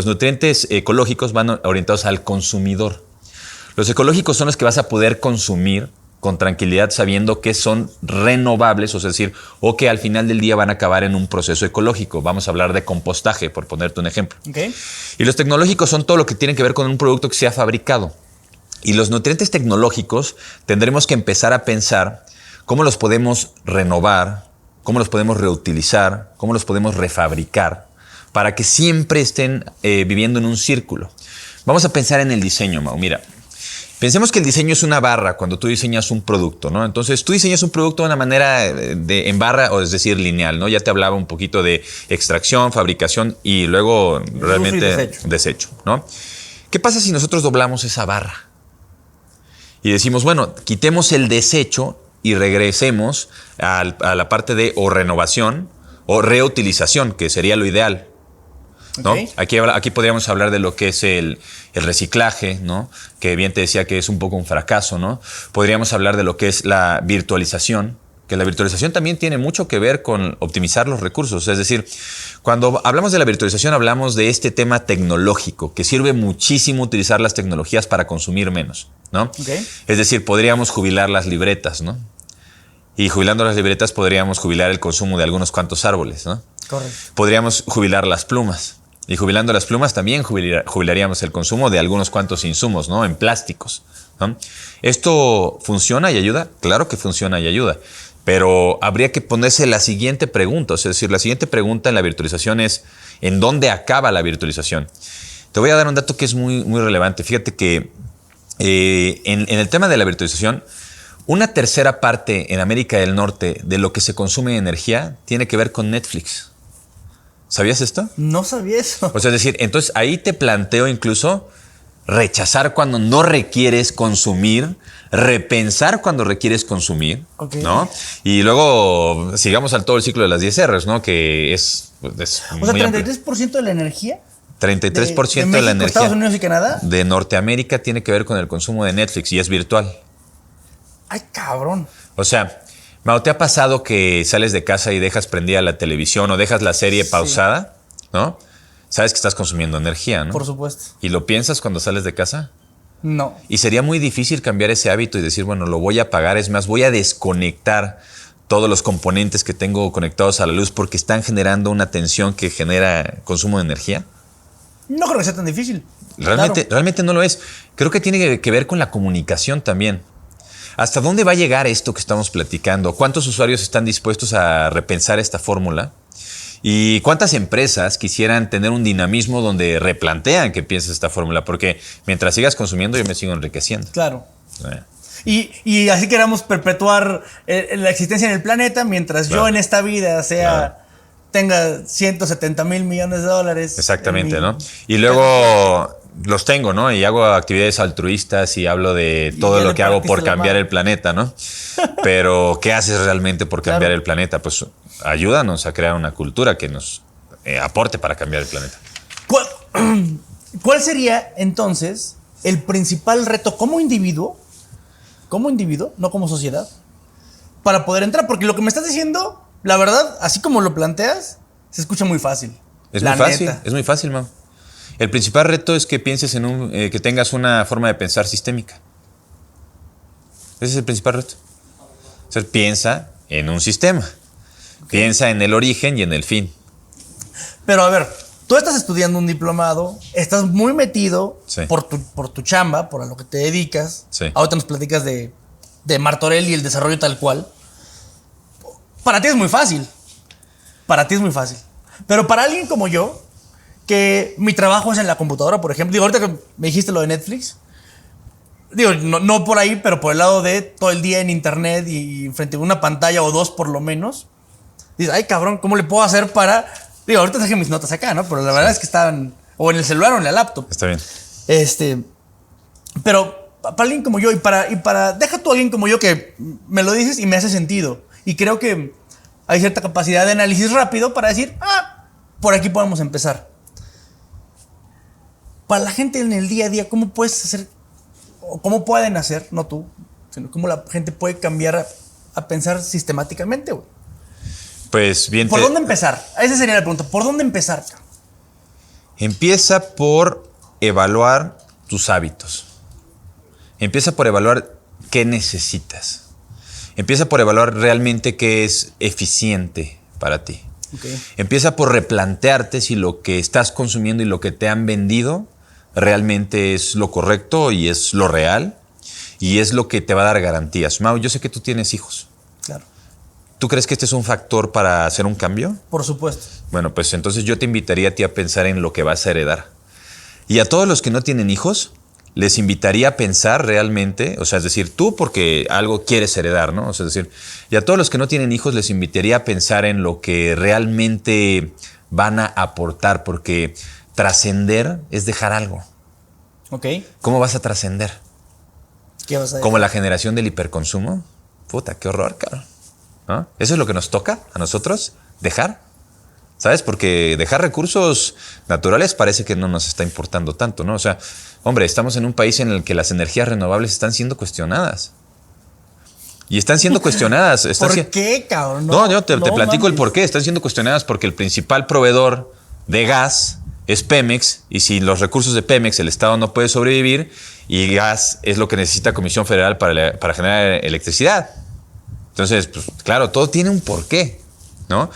nutrientes ecológicos van orientados al consumidor. Los ecológicos son los que vas a poder consumir con tranquilidad sabiendo que son renovables, o sea, es decir, o que al final del día van a acabar en un proceso ecológico. Vamos a hablar de compostaje, por ponerte un ejemplo. Okay. Y los tecnológicos son todo lo que tiene que ver con un producto que se ha fabricado. Y los nutrientes tecnológicos tendremos que empezar a pensar cómo los podemos renovar, cómo los podemos reutilizar, cómo los podemos refabricar para que siempre estén viviendo en un círculo. Vamos a pensar en el diseño, Mau. Mira, pensemos que el diseño es una barra cuando tú diseñas un producto, ¿no? Entonces, tú diseñas un producto de una manera en barra, o es decir, lineal, ¿no? Ya te hablaba un poquito de extracción, fabricación y luego realmente desecho, ¿no? ¿Qué pasa si nosotros doblamos esa barra? Y decimos, bueno, quitemos el desecho y regresemos a la parte de o renovación o reutilización, que sería lo ideal, ¿no? Okay. Aquí podríamos hablar de lo que es el reciclaje, ¿no? Que bien te decía que es un poco un fracaso, ¿no? Podríamos hablar de lo que es la virtualización, que la virtualización también tiene mucho que ver con optimizar los recursos. Es decir, cuando hablamos de la virtualización hablamos de este tema tecnológico, que sirve muchísimo utilizar las tecnologías para consumir menos, ¿no? Okay. Es decir, podríamos jubilar las libretas, ¿no? Y jubilando las libretas podríamos jubilar el consumo de algunos cuantos árboles, ¿no? Correcto. Podríamos jubilar las plumas. Y jubilando las plumas también jubilaríamos el consumo de algunos cuantos insumos, ¿no? En plásticos, ¿no? ¿Esto funciona y ayuda? Claro que funciona y ayuda. Pero habría que ponerse la siguiente pregunta. Es decir, la siguiente pregunta en la virtualización es ¿en dónde acaba la virtualización? Te voy a dar un dato que es muy, muy relevante. Fíjate que en el tema de la virtualización, una tercera parte en América del Norte de lo que se consume en energía tiene que ver con Netflix. ¿Sabías esto? No sabía eso. O sea, es decir, entonces ahí te planteo incluso rechazar cuando no requieres consumir, repensar cuando requieres consumir, okay. ¿no? Y luego sigamos al todo el ciclo de las 10 R's, ¿no? Que es o sea, 33% de la energía. 33% de la México, energía Estados Unidos y Canadá de Norteamérica tiene que ver con el consumo de Netflix y es virtual. Ay, cabrón. O sea, Mau, ¿te ha pasado que sales de casa y dejas prendida la televisión o dejas la serie pausada? ¿No? Sabes que estás consumiendo energía, ¿no? Por supuesto. ¿Y lo piensas cuando sales de casa? No. Y sería muy difícil cambiar ese hábito y decir, bueno, lo voy a apagar. Es más, voy a desconectar todos los componentes que tengo conectados a la luz porque están generando una tensión que genera consumo de energía. No creo que sea tan difícil. Realmente no lo es. Creo que tiene que ver con la comunicación también. ¿Hasta dónde va a llegar esto que estamos platicando? ¿Cuántos usuarios están dispuestos a repensar esta fórmula? ¿Y cuántas empresas quisieran tener un dinamismo donde replantean que pienses esta fórmula? Porque mientras sigas consumiendo, yo me sigo enriqueciendo. Claro. Y así queramos perpetuar la existencia en el planeta mientras yo en esta vida tenga 170 mil millones de dólares. Exactamente, ¿no? Y luego los tengo, ¿no? Y hago actividades altruistas y hablo de todo lo que hago por cambiar el planeta, ¿no? Pero, ¿qué haces realmente por cambiar el planeta? Pues ayúdanos a crear una cultura que nos aporte para cambiar el planeta. ¿Cuál sería, entonces, el principal reto como individuo, no como sociedad, para poder entrar? Porque lo que me estás diciendo, la verdad, así como lo planteas, se escucha muy fácil. Es muy fácil, Mau. El principal reto es que pienses que tengas una forma de pensar sistémica. Ese es el principal reto. O sea, piensa en un sistema. Piensa en el origen y en el fin. Pero a ver, tú estás estudiando un diplomado, estás muy metido Sí. por tu chamba, por a lo que te dedicas. Sí. Ahorita nos platicas de Martorell y el desarrollo tal cual. Para ti es muy fácil. Para ti es muy fácil. Pero para alguien como yo, que mi trabajo es en la computadora, por ejemplo. Digo, ahorita que me dijiste lo de Netflix. Digo, no por ahí, pero por el lado de todo el día en internet y frente a una pantalla o dos por lo menos. Dices, ay cabrón, ¿cómo le puedo hacer para...? Digo, ahorita traje mis notas acá, ¿no? Pero la verdad es que estaban o en el celular o en la laptop. Está bien. Pero para alguien como yo deja tú a alguien como yo que me lo dices y me hace sentido. Y creo que hay cierta capacidad de análisis rápido para decir, por aquí podemos empezar. Para la gente en el día a día, ¿cómo puedes hacer, o cómo pueden hacer, no tú, sino cómo la gente puede cambiar a pensar sistemáticamente, güey? Pues bien. ¿Por dónde empezar? Esa sería la pregunta. ¿Por dónde empezar? Empieza por evaluar tus hábitos. Empieza por evaluar qué necesitas. Empieza por evaluar realmente qué es eficiente para ti. Okay. Empieza por replantearte si lo que estás consumiendo y lo que te han vendido realmente es lo correcto y es lo real y es lo que te va a dar garantías. Mau, yo sé que tú tienes hijos. Claro. ¿Tú crees que este es un factor para hacer un cambio? Por supuesto. Bueno, pues entonces yo te invitaría a ti a pensar en lo que vas a heredar. Y a todos los que no tienen hijos, les invitaría a pensar realmente, o sea, es decir, tú porque algo quieres heredar, ¿no? O sea, es decir, y a todos los que no tienen hijos les invitaría a pensar en lo que realmente van a aportar, porque trascender es dejar algo. Ok. ¿Cómo vas a trascender? ¿Qué vas a decir? ¿Como la generación del hiperconsumo? Puta, qué horror, cabrón. ¿No? Eso es lo que nos toca a nosotros, dejar. ¿Sabes? Porque dejar recursos naturales parece que no nos está importando tanto, ¿no? O sea, hombre, estamos en un país en el que las energías renovables están siendo cuestionadas. Y están siendo cuestionadas. ¿Por qué, cabrón? No, yo te platico el mames. por qué. Están siendo cuestionadas porque el principal proveedor de gas es Pemex, y sin los recursos de Pemex el Estado no puede sobrevivir, y gas es lo que necesita Comisión Federal para generar electricidad. Entonces, pues claro, todo tiene un porqué, ¿no?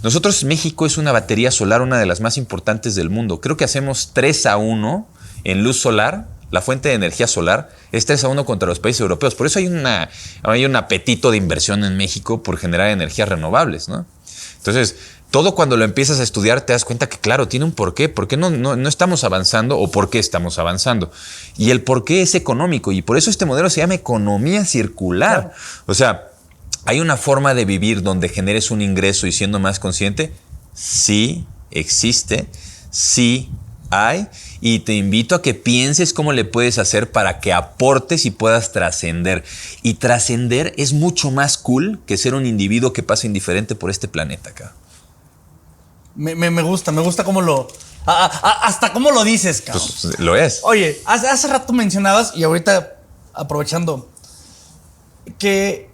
Nosotros, México es una batería solar, una de las más importantes del mundo. Creo que hacemos 3-1 en luz solar. La fuente de energía solar es 3-1 contra los países europeos. Por eso hay un apetito de inversión en México por generar energías renovables, ¿no? Entonces, todo cuando lo empiezas a estudiar te das cuenta que, claro, tiene un porqué. ¿Por qué no estamos avanzando o por qué estamos avanzando? Y el porqué es económico, y por eso este modelo se llama economía circular. Claro. O sea, ¿hay una forma de vivir donde generes un ingreso y siendo más consciente? Sí, existe. Sí, hay. Y te invito a que pienses cómo le puedes hacer para que aportes y puedas trascender. Y trascender es mucho más cool que ser un individuo que pasa indiferente por este planeta, cabrón. Me gusta cómo lo... hasta cómo lo dices, cabrón. Pues lo es. Oye, hace rato mencionabas, y ahorita aprovechando, que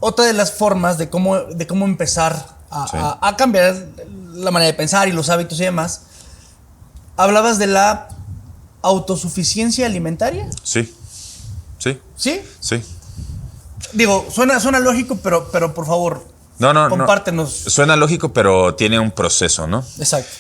otra de las formas de cómo empezar a cambiar la manera de pensar y los hábitos y demás, hablabas de la autosuficiencia alimentaria. Sí. ¿Sí? ¿Sí? Sí. Digo, suena lógico, pero por favor, compártenos. Suena lógico, pero tiene un proceso, ¿no? Exacto.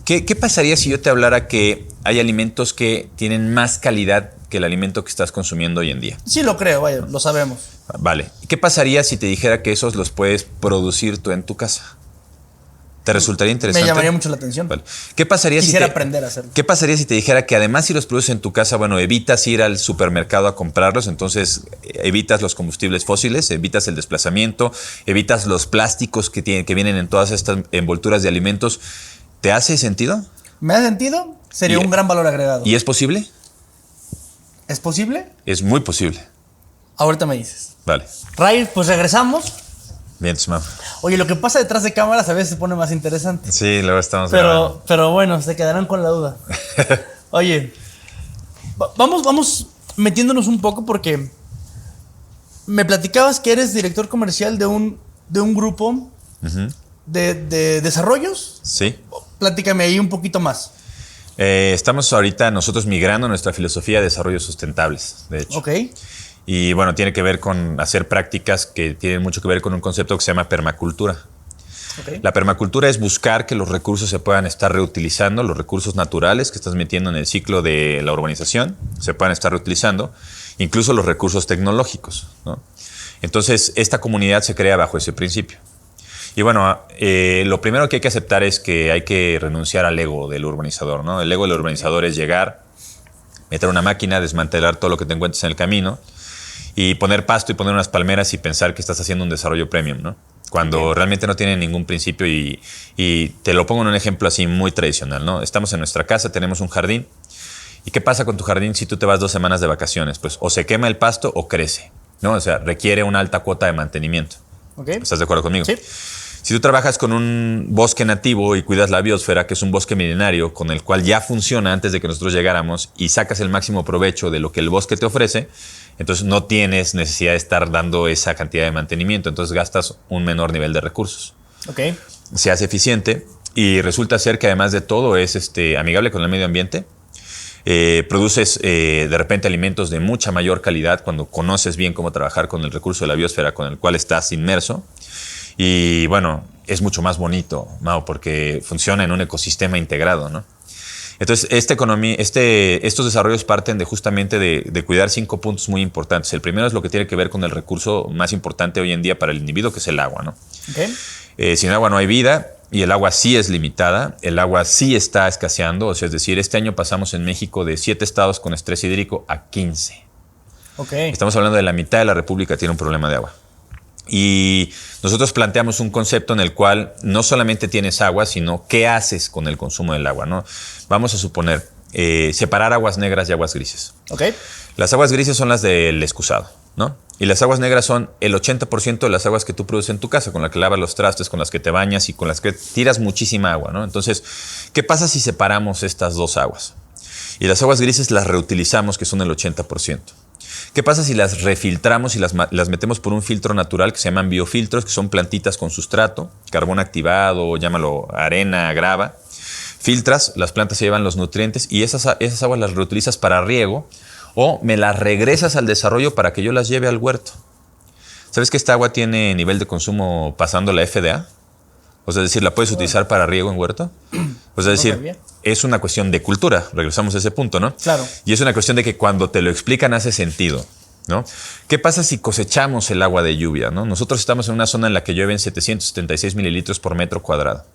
¿Qué pasaría si yo te hablara que hay alimentos que tienen más calidad que el alimento que estás consumiendo hoy en día? Sí, lo creo, vaya, lo sabemos. Vale. ¿Qué pasaría si te dijera que esos los puedes producir tú en tu casa? ¿Te resultaría interesante? Me llamaría mucho la atención. Vale. ¿Qué pasaría Quisiera aprender a hacerlo. ¿Qué pasaría si te dijera que además si los produces en tu casa, bueno, evitas ir al supermercado a comprarlos, entonces evitas los combustibles fósiles, evitas el desplazamiento, evitas los plásticos que vienen en todas estas envolturas de alimentos? ¿Te hace sentido? ¿Me hace sentido? Sería un gran valor agregado. ¿Y es posible? ¿Es posible? Es muy posible. Ahorita me dices. Vale. Ray, pues regresamos. Bien, mam. Oye, lo que pasa detrás de cámaras a veces se pone más interesante. Sí, luego estamos grabando. Pero bueno, se quedarán con la duda. Oye, vamos metiéndonos un poco porque me platicabas que eres director comercial de un grupo de desarrollos. Sí. Platícame ahí un poquito más. Estamos ahorita nosotros migrando nuestra filosofía de desarrollos sustentables, de hecho. Ok. Y bueno, tiene que ver con hacer prácticas que tienen mucho que ver con un concepto que se llama permacultura. Okay. La permacultura es buscar que los recursos se puedan estar reutilizando, los recursos naturales que estás metiendo en el ciclo de la urbanización se puedan estar reutilizando, incluso los recursos tecnológicos, ¿no? Entonces, esta comunidad se crea bajo ese principio. Y bueno, lo primero que hay que aceptar es que hay que renunciar al ego del urbanizador, ¿no? El ego del urbanizador es llegar, meter una máquina, desmantelar todo lo que te encuentres en el camino y poner pasto y poner unas palmeras y pensar que estás haciendo un desarrollo premium, ¿no? Cuando realmente no tiene ningún principio y te lo pongo en un ejemplo así muy tradicional, ¿no? Estamos en nuestra casa, tenemos un jardín. ¿Y qué pasa con tu jardín si tú te vas 2 semanas de vacaciones? Pues o se quema el pasto o crece, ¿no? O sea, requiere una alta cuota de mantenimiento. Okay. ¿Estás de acuerdo conmigo? Sí. Si tú trabajas con un bosque nativo y cuidas la biosfera, que es un bosque milenario con el cual ya funciona antes de que nosotros llegáramos y sacas el máximo provecho de lo que el bosque te ofrece, entonces no tienes necesidad de estar dando esa cantidad de mantenimiento, entonces gastas un menor nivel de recursos. Okay. Se hace eficiente y resulta ser que además de todo es amigable con el medio ambiente. Produces de repente alimentos de mucha mayor calidad cuando conoces bien cómo trabajar con el recurso de la biosfera con el cual estás inmerso. Y bueno, es mucho más bonito, Mau, porque funciona en un ecosistema integrado, ¿no? Entonces, estos desarrollos parten justamente de cuidar 5 puntos muy importantes. El primero es lo que tiene que ver con el recurso más importante hoy en día para el individuo, que es el agua, ¿no? Okay. Sin agua no hay vida y el agua sí es limitada, el agua sí está escaseando. O sea, es decir, este año pasamos en México de 7 estados con estrés hídrico a 15. Okay. Estamos hablando de la mitad de la República tiene un problema de agua. Y nosotros planteamos un concepto en el cual no solamente tienes agua, sino qué haces con el consumo del agua, ¿no? Vamos a suponer separar aguas negras y aguas grises. Okay. Las aguas grises son las del excusado, ¿no? Y las aguas negras son el 80% de las aguas que tú produces en tu casa, con las que lavas los trastes, con las que te bañas y con las que tiras muchísima agua, ¿no? Entonces, ¿qué pasa si separamos estas 2 aguas? Y las aguas grises las reutilizamos, que son el 80%. ¿Qué pasa si las refiltramos y las metemos por un filtro natural que se llaman biofiltros, que son plantitas con sustrato, carbón activado, llámalo arena, grava? Filtras, las plantas se llevan los nutrientes y esas aguas las reutilizas para riego o me las regresas al desarrollo para que yo las lleve al huerto. ¿Sabes que esta agua tiene nivel de consumo pasando la FDA? O sea, es decir, ¿la puedes utilizar para riego en huerto? O sea, es decir, es una cuestión de cultura. Regresamos a ese punto, ¿no? Claro. Y es una cuestión de que cuando te lo explican hace sentido, ¿no? ¿Qué pasa si cosechamos el agua de lluvia, ¿no? Nosotros estamos en una zona en la que llueven 776 mililitros por metro cuadrado.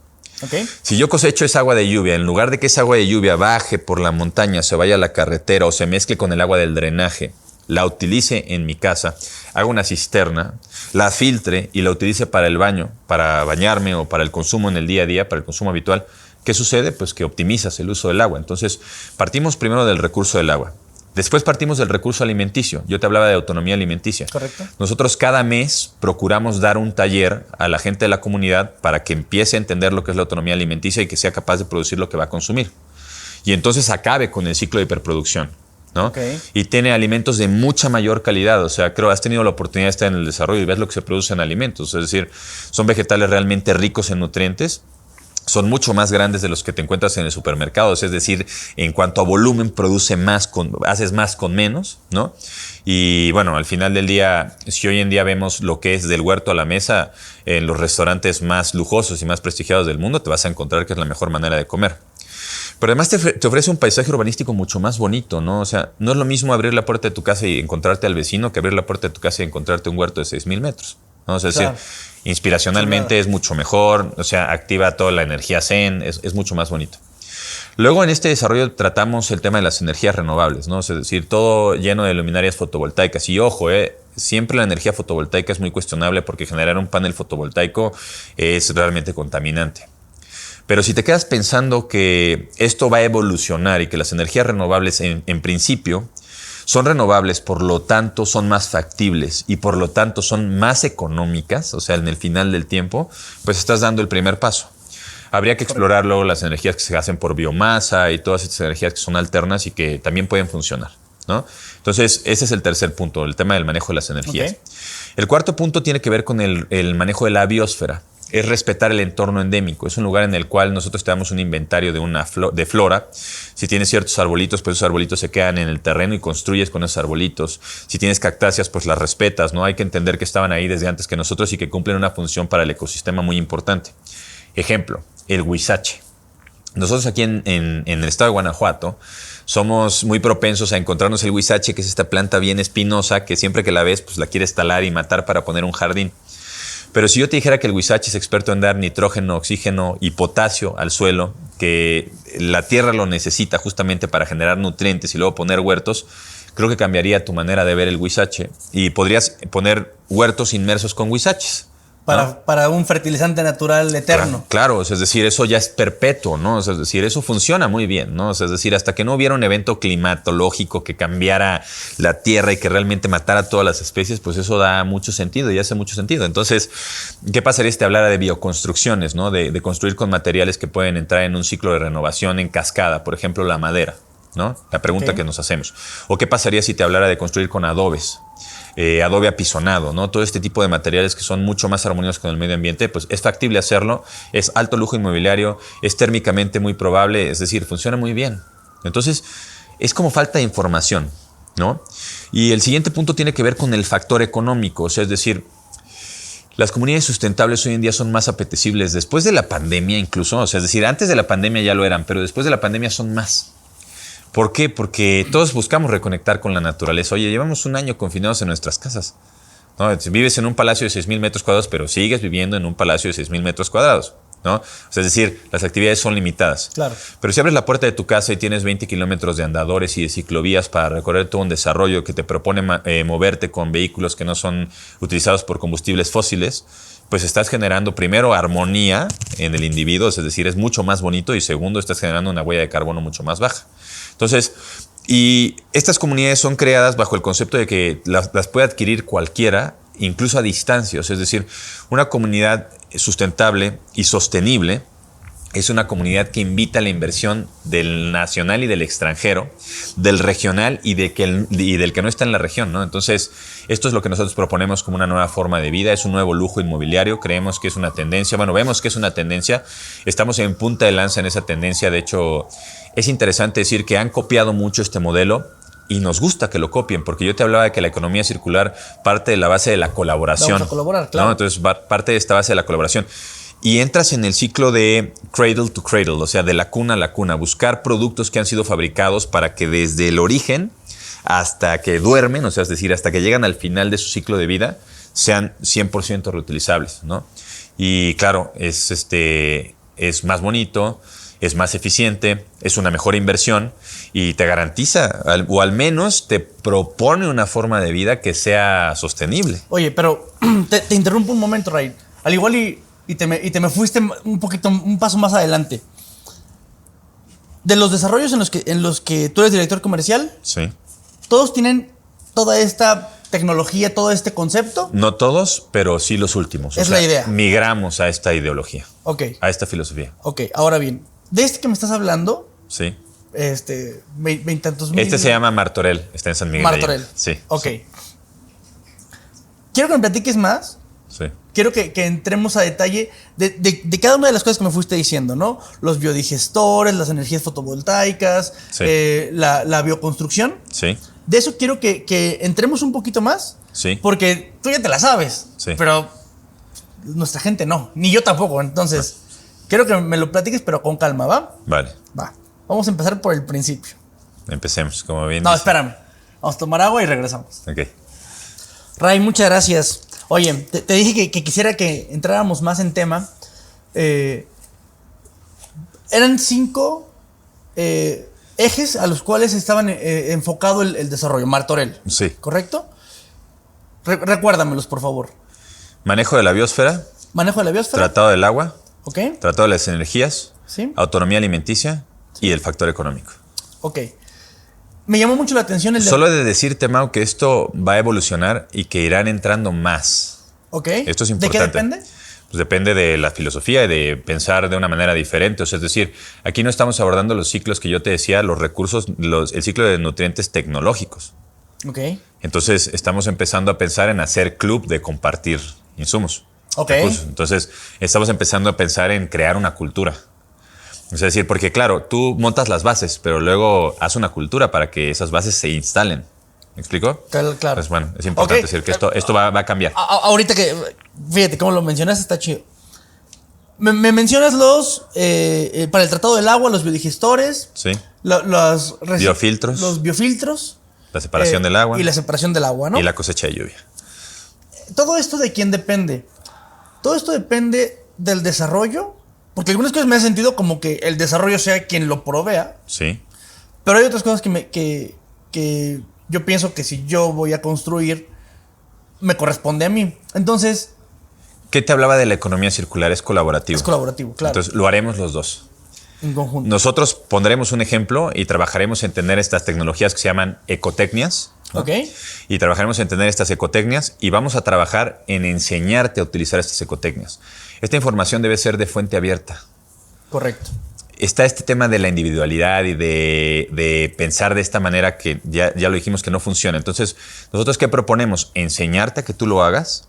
Okay. Si yo cosecho esa agua de lluvia, en lugar de que esa agua de lluvia baje por la montaña, se vaya a la carretera o se mezcle con el agua del drenaje, la utilice en mi casa, hago una cisterna, la filtre y la utilice para el baño, para bañarme o para el consumo en el día a día, para el consumo habitual, ¿qué sucede? Pues que optimizas el uso del agua. Entonces, partimos primero del recurso del agua. Después partimos del recurso alimenticio. Yo te hablaba de autonomía alimenticia. Correcto. Nosotros cada mes procuramos dar un taller a la gente de la comunidad para que empiece a entender lo que es la autonomía alimenticia y que sea capaz de producir lo que va a consumir. Y entonces acabe con el ciclo de hiperproducción, ¿no? Okay. Y tiene alimentos de mucha mayor calidad. O sea, creo que has tenido la oportunidad de estar en el desarrollo y ves lo que se produce en alimentos. Es decir, son vegetales realmente ricos en nutrientes. Son mucho más grandes de los que te encuentras en el supermercado. Es decir, en cuanto a volumen, haces más con menos, ¿no? Y bueno, al final del día, si hoy en día vemos lo que es del huerto a la mesa, en los restaurantes más lujosos y más prestigiados del mundo, te vas a encontrar que es la mejor manera de comer. Pero además te ofrece un paisaje urbanístico mucho más bonito, ¿no? O sea, no es lo mismo abrir la puerta de tu casa y encontrarte al vecino que abrir la puerta de tu casa y encontrarte un huerto de 6,000 metros, ¿no? O sea, claro. Es decir, inspiracionalmente es mucho mejor, o sea, activa toda la energía zen, es mucho más bonito. Luego en este desarrollo tratamos el tema de las energías renovables, ¿no? Es decir, todo lleno de luminarias fotovoltaicas. Y ojo, siempre la energía fotovoltaica es muy cuestionable porque generar un panel fotovoltaico es realmente contaminante. Pero si te quedas pensando que esto va a evolucionar y que las energías renovables en principio son renovables, por lo tanto son más factibles y por lo tanto son más económicas, o sea, en el final del tiempo, pues estás dando el primer paso. Habría que explorar luego las energías que se hacen por biomasa y todas estas energías que son alternas y que también pueden funcionar, ¿no? Entonces, ese es el tercer punto, el tema del manejo de las energías. Okay. El cuarto punto tiene que ver con el manejo de la biosfera. es respetar el entorno endémico. Es un lugar en el cual nosotros te damos un inventario de flora. Si tienes ciertos arbolitos, pues esos arbolitos se quedan en el terreno y construyes con esos arbolitos. Si tienes cactáceas, pues las respetas, ¿no? Hay que entender que estaban ahí desde antes que nosotros y que cumplen una función para el ecosistema muy importante. Ejemplo, el huizache. Nosotros aquí en el estado de Guanajuato somos muy propensos a encontrarnos el huizache, que es esta planta bien espinosa que siempre que la ves, pues la quieres talar y matar para poner un jardín. Pero si yo te dijera que el huizache es experto en dar nitrógeno, oxígeno y potasio al suelo, que la tierra lo necesita justamente para generar nutrientes y luego poner huertos, creo que cambiaría tu manera de ver el huizache y podrías poner huertos inmersos con huizaches. Para un fertilizante natural eterno. Claro, es decir, eso ya es perpetuo, ¿no? Es decir, eso funciona muy bien, ¿no? Es decir, hasta que no hubiera un evento climatológico que cambiara la tierra y que realmente matara a todas las especies, pues eso da mucho sentido y hace mucho sentido. Entonces, ¿qué pasaría si te hablara de bioconstrucciones, ¿no? De construir con materiales que pueden entrar en un ciclo de renovación en cascada, por ejemplo, la madera, ¿no? La pregunta que nos hacemos. ¿O qué pasaría si te hablara de construir con adobes? Adobe apisonado, ¿no? Todo este tipo de materiales que son mucho más armoniosos con el medio ambiente, pues es factible hacerlo, es alto lujo inmobiliario, es térmicamente muy probable, es decir, funciona muy bien. Entonces, es como falta de información, ¿no? Y el siguiente punto tiene que ver con el factor económico, o sea, es decir, las comunidades sustentables hoy en día son más apetecibles después de la pandemia incluso, o sea, es decir, antes de la pandemia ya lo eran, pero después de la pandemia son más. ¿Por qué? Porque todos buscamos reconectar con la naturaleza. Oye, llevamos un año confinados en nuestras casas, ¿no? Vives en un palacio de 6,000 metros cuadrados, pero sigues viviendo en un palacio de 6,000 metros cuadrados, ¿no? O sea, es decir, las actividades son limitadas. Claro. Pero si abres la puerta de tu casa y tienes 20 kilómetros de andadores y de ciclovías para recorrer todo un desarrollo que te propone moverte con vehículos que no son utilizados por combustibles fósiles, pues estás generando primero armonía en el individuo, es decir, es mucho más bonito, y segundo, estás generando una huella de carbono mucho más baja. Entonces, y estas comunidades son creadas bajo el concepto de que las puede adquirir cualquiera, incluso a distancia. O sea, es decir, una comunidad sustentable y sostenible es una comunidad que invita a la inversión del nacional y del extranjero, del regional y del que no está en la región, ¿no? Entonces, esto es lo que nosotros proponemos como una nueva forma de vida, es un nuevo lujo inmobiliario, creemos que es una tendencia, vemos que es una tendencia, estamos en punta de lanza en esa tendencia, de hecho, es interesante decir que han copiado mucho este modelo y nos gusta que lo copien, porque yo te hablaba de que la economía circular parte de la base de la colaboración. Vamos a colaborar, claro. ¿No? Entonces, parte de esta base de la colaboración. Y entras en el ciclo de cradle to cradle, o sea, de la cuna a la cuna, buscar productos que han sido fabricados para que desde el origen hasta que duermen, o sea, es decir, hasta que llegan al final de su ciclo de vida, sean 100% reutilizables, ¿no? Y claro, es más bonito, es más eficiente, es una mejor inversión y te garantiza, o al menos te propone una forma de vida que sea sostenible. Oye, pero te interrumpo un momento, Ray. Al igual y te me fuiste un paso más adelante. De los desarrollos en los que tú eres director comercial, sí, todos tienen toda esta tecnología, todo este concepto. No todos, pero sí los últimos. Es la idea. Migramos a esta ideología. Ok. A esta filosofía. Ok, ahora bien, de este que me estás hablando, sí, veintitantos mil. Este se llama Martorell, está en San Miguel. Martorell. Sí. Ok. Sí. Quiero que me platiques más. Sí. Quiero que entremos a detalle de cada una de las cosas que me fuiste diciendo, ¿no? Los biodigestores, las energías fotovoltaicas, sí, la bioconstrucción. Sí. De eso quiero que entremos un poquito más. Sí. Porque tú ya te la sabes. Sí. Pero nuestra gente no. Ni yo tampoco. Entonces, quiero que me lo platiques, pero con calma, ¿va? Vale. Va. Vamos a empezar por el principio. Empecemos, como bien No, dice. espérame. Vamos a tomar agua y regresamos. Ok. Ray, muchas gracias. Oye, te dije que quisiera que entráramos más en tema. Eran 5 ejes a los cuales estaban enfocado el desarrollo. Martorell. Sí. ¿Correcto? Recuérdamelos, por favor. Manejo de la biosfera. Manejo de la biosfera. Tratado del agua. Ok. Tratado de las energías. Sí. Autonomía alimenticia. Sí. Y el factor económico. Ok. Me llamó mucho la atención el... Solo he de decirte, Mau, que esto va a evolucionar y que irán entrando más. Ok. Esto es importante. ¿De qué depende? Pues depende de la filosofía y de pensar de una manera diferente. O sea, es decir, aquí no estamos abordando los ciclos que yo te decía, los recursos, el ciclo de nutrientes tecnológicos. Ok. Entonces, estamos empezando a pensar en hacer club de compartir insumos. Ok. recursos. Entonces, estamos empezando a pensar en crear una cultura. Es decir, porque claro, tú montas las bases, pero luego haz una cultura para que esas bases se instalen. ¿Me explico? Claro. Pues bueno, es importante decir que esto va a cambiar. Ahorita que, fíjate, cómo lo mencionas, está chido. Me mencionas para el tratado del agua, los biodigestores, Sí. Los Biofiltros. Los biofiltros. La separación del agua. Y la separación del agua, ¿no? Y la cosecha de lluvia. ¿Todo esto de quién depende? Todo esto depende del desarrollo, porque algunas cosas me han sentido como que el desarrollo sea quien lo provea, Sí. pero hay otras cosas que yo pienso que si yo voy a construir, me corresponde a mí. Entonces, ¿Qué te hablaba de la economía circular? Es colaborativo. es colaborativo, claro, Entonces, lo haremos los dos. en conjunto. Nosotros pondremos un ejemplo y trabajaremos en tener estas tecnologías que se llaman ecotecnias, ¿no? Ok. Y trabajaremos en tener estas ecotecnias y vamos a trabajar en enseñarte a utilizar estas ecotecnias. Esta información debe ser de fuente abierta. Correcto. Está este tema de la individualidad y de pensar de esta manera que ya lo dijimos que no funciona. Entonces, ¿nosotros qué proponemos? Enseñarte a que tú lo hagas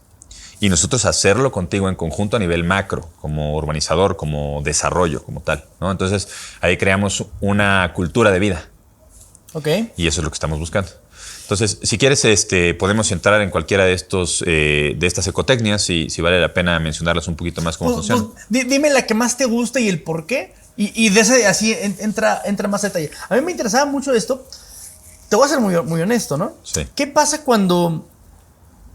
y nosotros hacerlo contigo en conjunto a nivel macro, como urbanizador, como desarrollo, como tal, ¿no? Entonces, ahí creamos una cultura de vida Ok. y eso es lo que estamos buscando. Entonces, si quieres, podemos entrar en cualquiera de estas ecotecnias y si vale la pena mencionarlas un poquito más cómo funcionan. Dime la que más te gusta y el por qué. Y de ese así entra más detalle. A mí me interesaba mucho esto. Te voy a ser muy honesto, ¿no? Sí. ¿Qué pasa cuando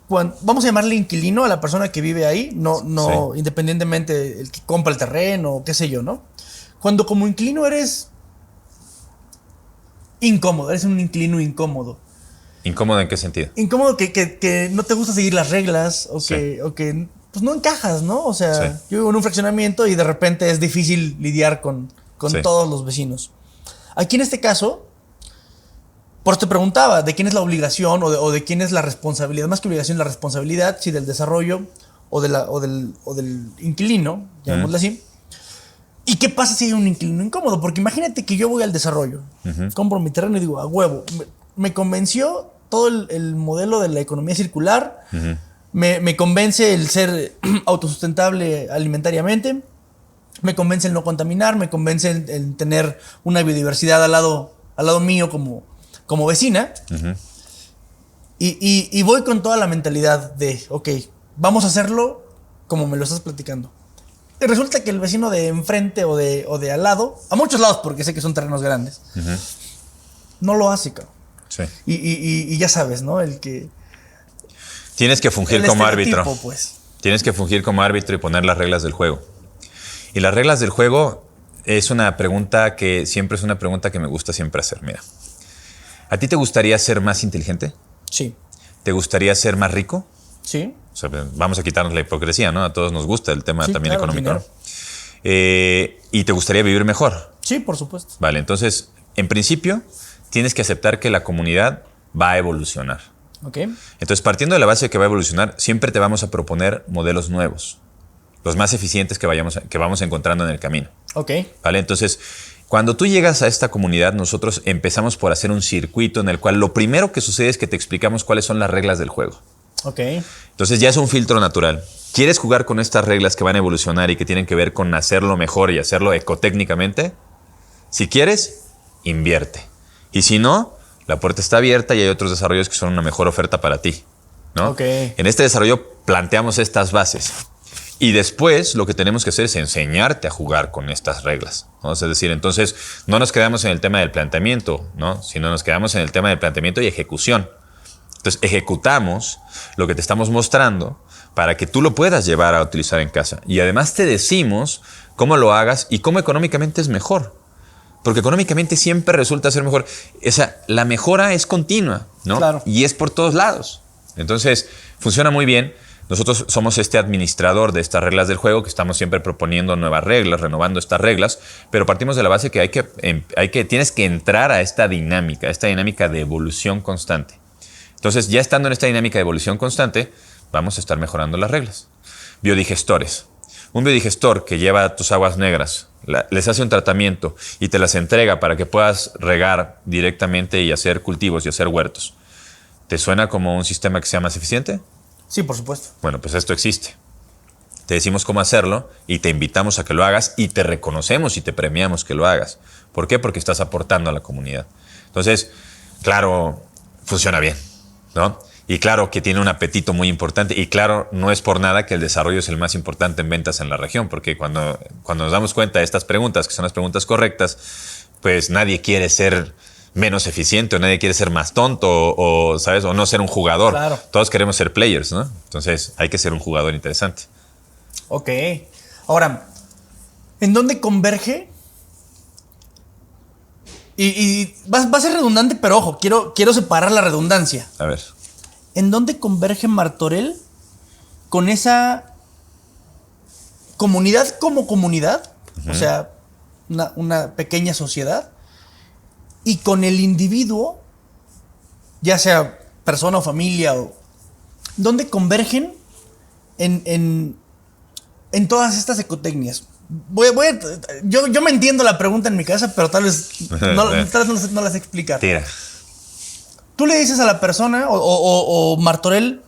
vamos a llamarle inquilino a la persona que vive ahí? No Sí. independientemente el que compra el terreno, qué sé yo, ¿no? Cuando como inquilino eres incómodo, eres un inquilino incómodo. ¿Incómodo en qué sentido? Incómodo que no te gusta seguir las reglas o Sí. que pues no encajas, ¿no? O sea, Sí. yo vivo en un fraccionamiento y de repente es difícil lidiar con Sí. todos los vecinos. Aquí en este caso, por eso te preguntaba, ¿de quién es la obligación o de quién es la responsabilidad? Más que obligación, la responsabilidad, si del desarrollo o del inquilino, llamémosle así. ¿Y qué pasa si hay un inquilino incómodo? Porque imagínate que yo voy al desarrollo, compro mi terreno y digo, a huevo, me convenció todo el modelo de la economía circular, me convence el ser autosustentable alimentariamente, me convence el no contaminar, me convence el tener una biodiversidad al lado mío como vecina. Y voy con toda la mentalidad de, ok, vamos a hacerlo como me lo estás platicando. Y resulta que el vecino de enfrente o de al lado, a muchos lados porque sé que son terrenos grandes, no lo hace, cabrón. Sí. Y ya sabes, ¿no? El que... Tienes que fungir el como estereotipo, árbitro. pues. Tienes que fungir como árbitro y poner las reglas del juego. Y las reglas del juego es una pregunta que siempre es una pregunta que me gusta siempre hacer. Mira, ¿a ti te gustaría ser más inteligente? Sí. ¿Te gustaría ser más rico? Sí. O sea, vamos a quitarnos la hipocresía, ¿no? A todos nos gusta el tema Sí, también claro, económico, ¿no? dinero. ¿Y te gustaría vivir mejor? Sí, por supuesto. Vale, entonces, en principio, tienes que aceptar que la comunidad va a evolucionar. Ok. Entonces, partiendo de la base de que va a evolucionar, siempre te vamos a proponer modelos nuevos, los más eficientes que vamos encontrando en el camino. Ok. ¿Vale? Entonces, cuando tú llegas a esta comunidad, nosotros empezamos por hacer un circuito en el cual lo primero que sucede es que te explicamos cuáles son las reglas del juego. Ok. Entonces ya es un filtro natural. ¿Quieres jugar con estas reglas que van a evolucionar y que tienen que ver con hacerlo mejor y hacerlo ecotécnicamente? Si quieres, invierte. Y si no, la puerta está abierta y hay otros desarrollos que son una mejor oferta para ti, ¿no? Ok. En este desarrollo planteamos estas bases. Y después lo que tenemos que hacer es enseñarte a jugar con estas reglas, ¿no? Es decir, entonces no nos quedamos en el tema del planteamiento, ¿no? Sino nos quedamos en el tema del planteamiento y ejecución. Entonces ejecutamos lo que te estamos mostrando para que tú lo puedas llevar a utilizar en casa. Y además te decimos cómo lo hagas y cómo económicamente es mejor. Porque económicamente siempre resulta ser mejor. O sea, la mejora es continua, ¿no? Claro. Y es por todos lados. Entonces, funciona muy bien. Nosotros somos este administrador de estas reglas del juego que estamos siempre proponiendo nuevas reglas, renovando estas reglas, pero partimos de la base que tienes que entrar a esta dinámica de evolución constante. Entonces, ya estando en esta dinámica de evolución constante, vamos a estar mejorando las reglas. Biodigestores. Un biodigestor que lleva tus aguas negras, les hace un tratamiento y te las entrega para que puedas regar directamente y hacer cultivos y hacer huertos. ¿Te suena como un sistema que sea más eficiente? Sí, por supuesto. Bueno, pues esto existe. te decimos cómo hacerlo y te invitamos a que lo hagas y te reconocemos y te premiamos que lo hagas. ¿Por qué? Porque estás aportando a la comunidad. Entonces, claro, funciona bien, ¿no? Y claro que tiene un apetito muy importante y claro, no es por nada que el desarrollo es el más importante en ventas en la región, porque cuando nos damos cuenta de estas preguntas, que son las preguntas correctas, pues nadie quiere ser menos eficiente o nadie quiere ser más tonto o ¿sabes? O no ser un jugador. Claro. Todos queremos ser players, ¿no? Entonces hay que ser un jugador interesante. Ok. Ahora, ¿en dónde converge? Y va a ser redundante, pero ojo, quiero separar la redundancia. A ver. ¿En dónde converge Martorell con esa comunidad como comunidad? O sea, una pequeña sociedad. Y con el individuo, ya sea persona o familia, ¿dónde convergen en todas estas ecotecnias? Yo me entiendo la pregunta en mi cabeza, pero tal vez no la sé explicar. Tira. Tú le dices a la persona, o Martorell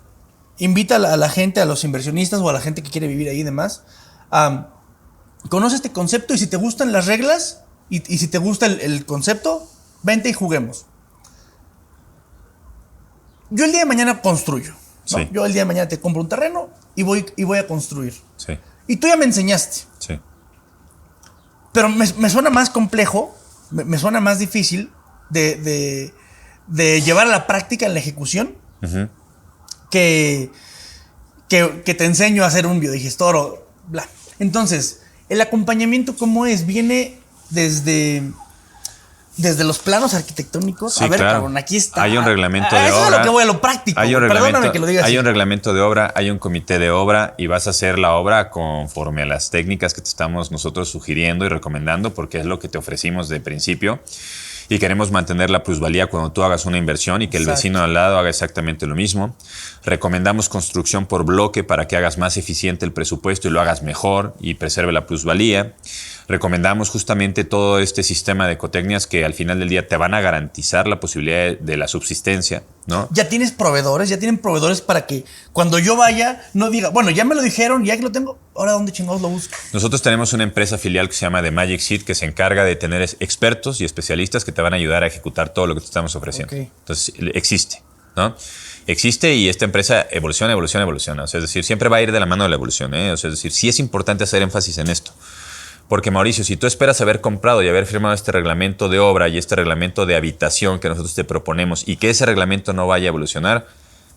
invita a la gente, a los inversionistas o a la gente que quiere vivir ahí y demás, conoce este concepto y si te gustan las reglas y si te gusta el concepto, vente y juguemos. Yo el día de mañana construyo, ¿no? Sí. Yo el día de mañana te compro un terreno y voy a construir. Sí. Y tú ya me enseñaste. Sí. Pero me suena más complejo, me suena más difícil de llevar a la práctica en la ejecución que te enseño a hacer un biodigestor o bla. Entonces, el acompañamiento, ¿cómo es? Viene desde los planos arquitectónicos. Sí, a ver, claro. Cabrón, aquí está. Hay un reglamento de Eso obra. es a lo que voy, a lo práctico. Perdóname que lo diga así. Hay un reglamento de obra, hay un comité de obra y vas a hacer la obra conforme a las técnicas que te estamos nosotros sugiriendo y recomendando porque es lo que te ofrecimos de principio. Y queremos mantener la plusvalía cuando tú hagas una inversión y que el vecino al lado haga exactamente lo mismo. Recomendamos construcción por bloque para que hagas más eficiente el presupuesto y lo hagas mejor y preserve la plusvalía. Recomendamos justamente todo este sistema de ecotecnias que al final del día te van a garantizar la posibilidad de la subsistencia, ¿no? Ya tienen proveedores para que cuando yo vaya no diga, bueno, ya me lo dijeron, ya que lo tengo, ahora ¿dónde chingados lo busco? Nosotros tenemos una empresa filial que se llama The Magic Seed que se encarga de tener expertos y especialistas que te van a ayudar a ejecutar todo lo que te estamos ofreciendo. Okay. Entonces, existe, ¿no? Existe y esta empresa evoluciona. O sea, es decir, siempre va a ir de la mano de la evolución, ¿eh? O sea, es decir, sí es importante hacer énfasis en esto. Porque, Mauricio, si tú esperas haber comprado y haber firmado este reglamento de obra y este reglamento de habitación que nosotros te proponemos y que ese reglamento no vaya a evolucionar,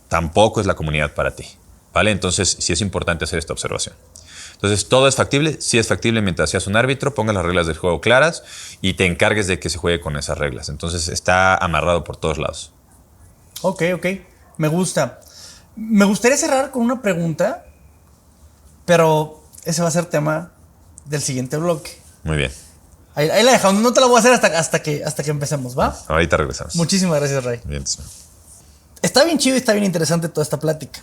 tampoco es la comunidad para ti, ¿vale? Entonces, sí es importante hacer esta observación. Entonces, ¿todo es factible? Sí es factible mientras seas un árbitro, pongas las reglas del juego claras y te encargues de que se juegue con esas reglas. Entonces, está amarrado por todos lados. Ok. Me gusta. Me gustaría cerrar con una pregunta, pero ese va a ser tema del siguiente bloque. Muy bien. Ahí la dejamos. No te la voy a hacer hasta que empecemos, ¿va? Ahorita regresamos. Muchísimas gracias, Ray. Bien. Está bien chido y está bien interesante toda esta plática.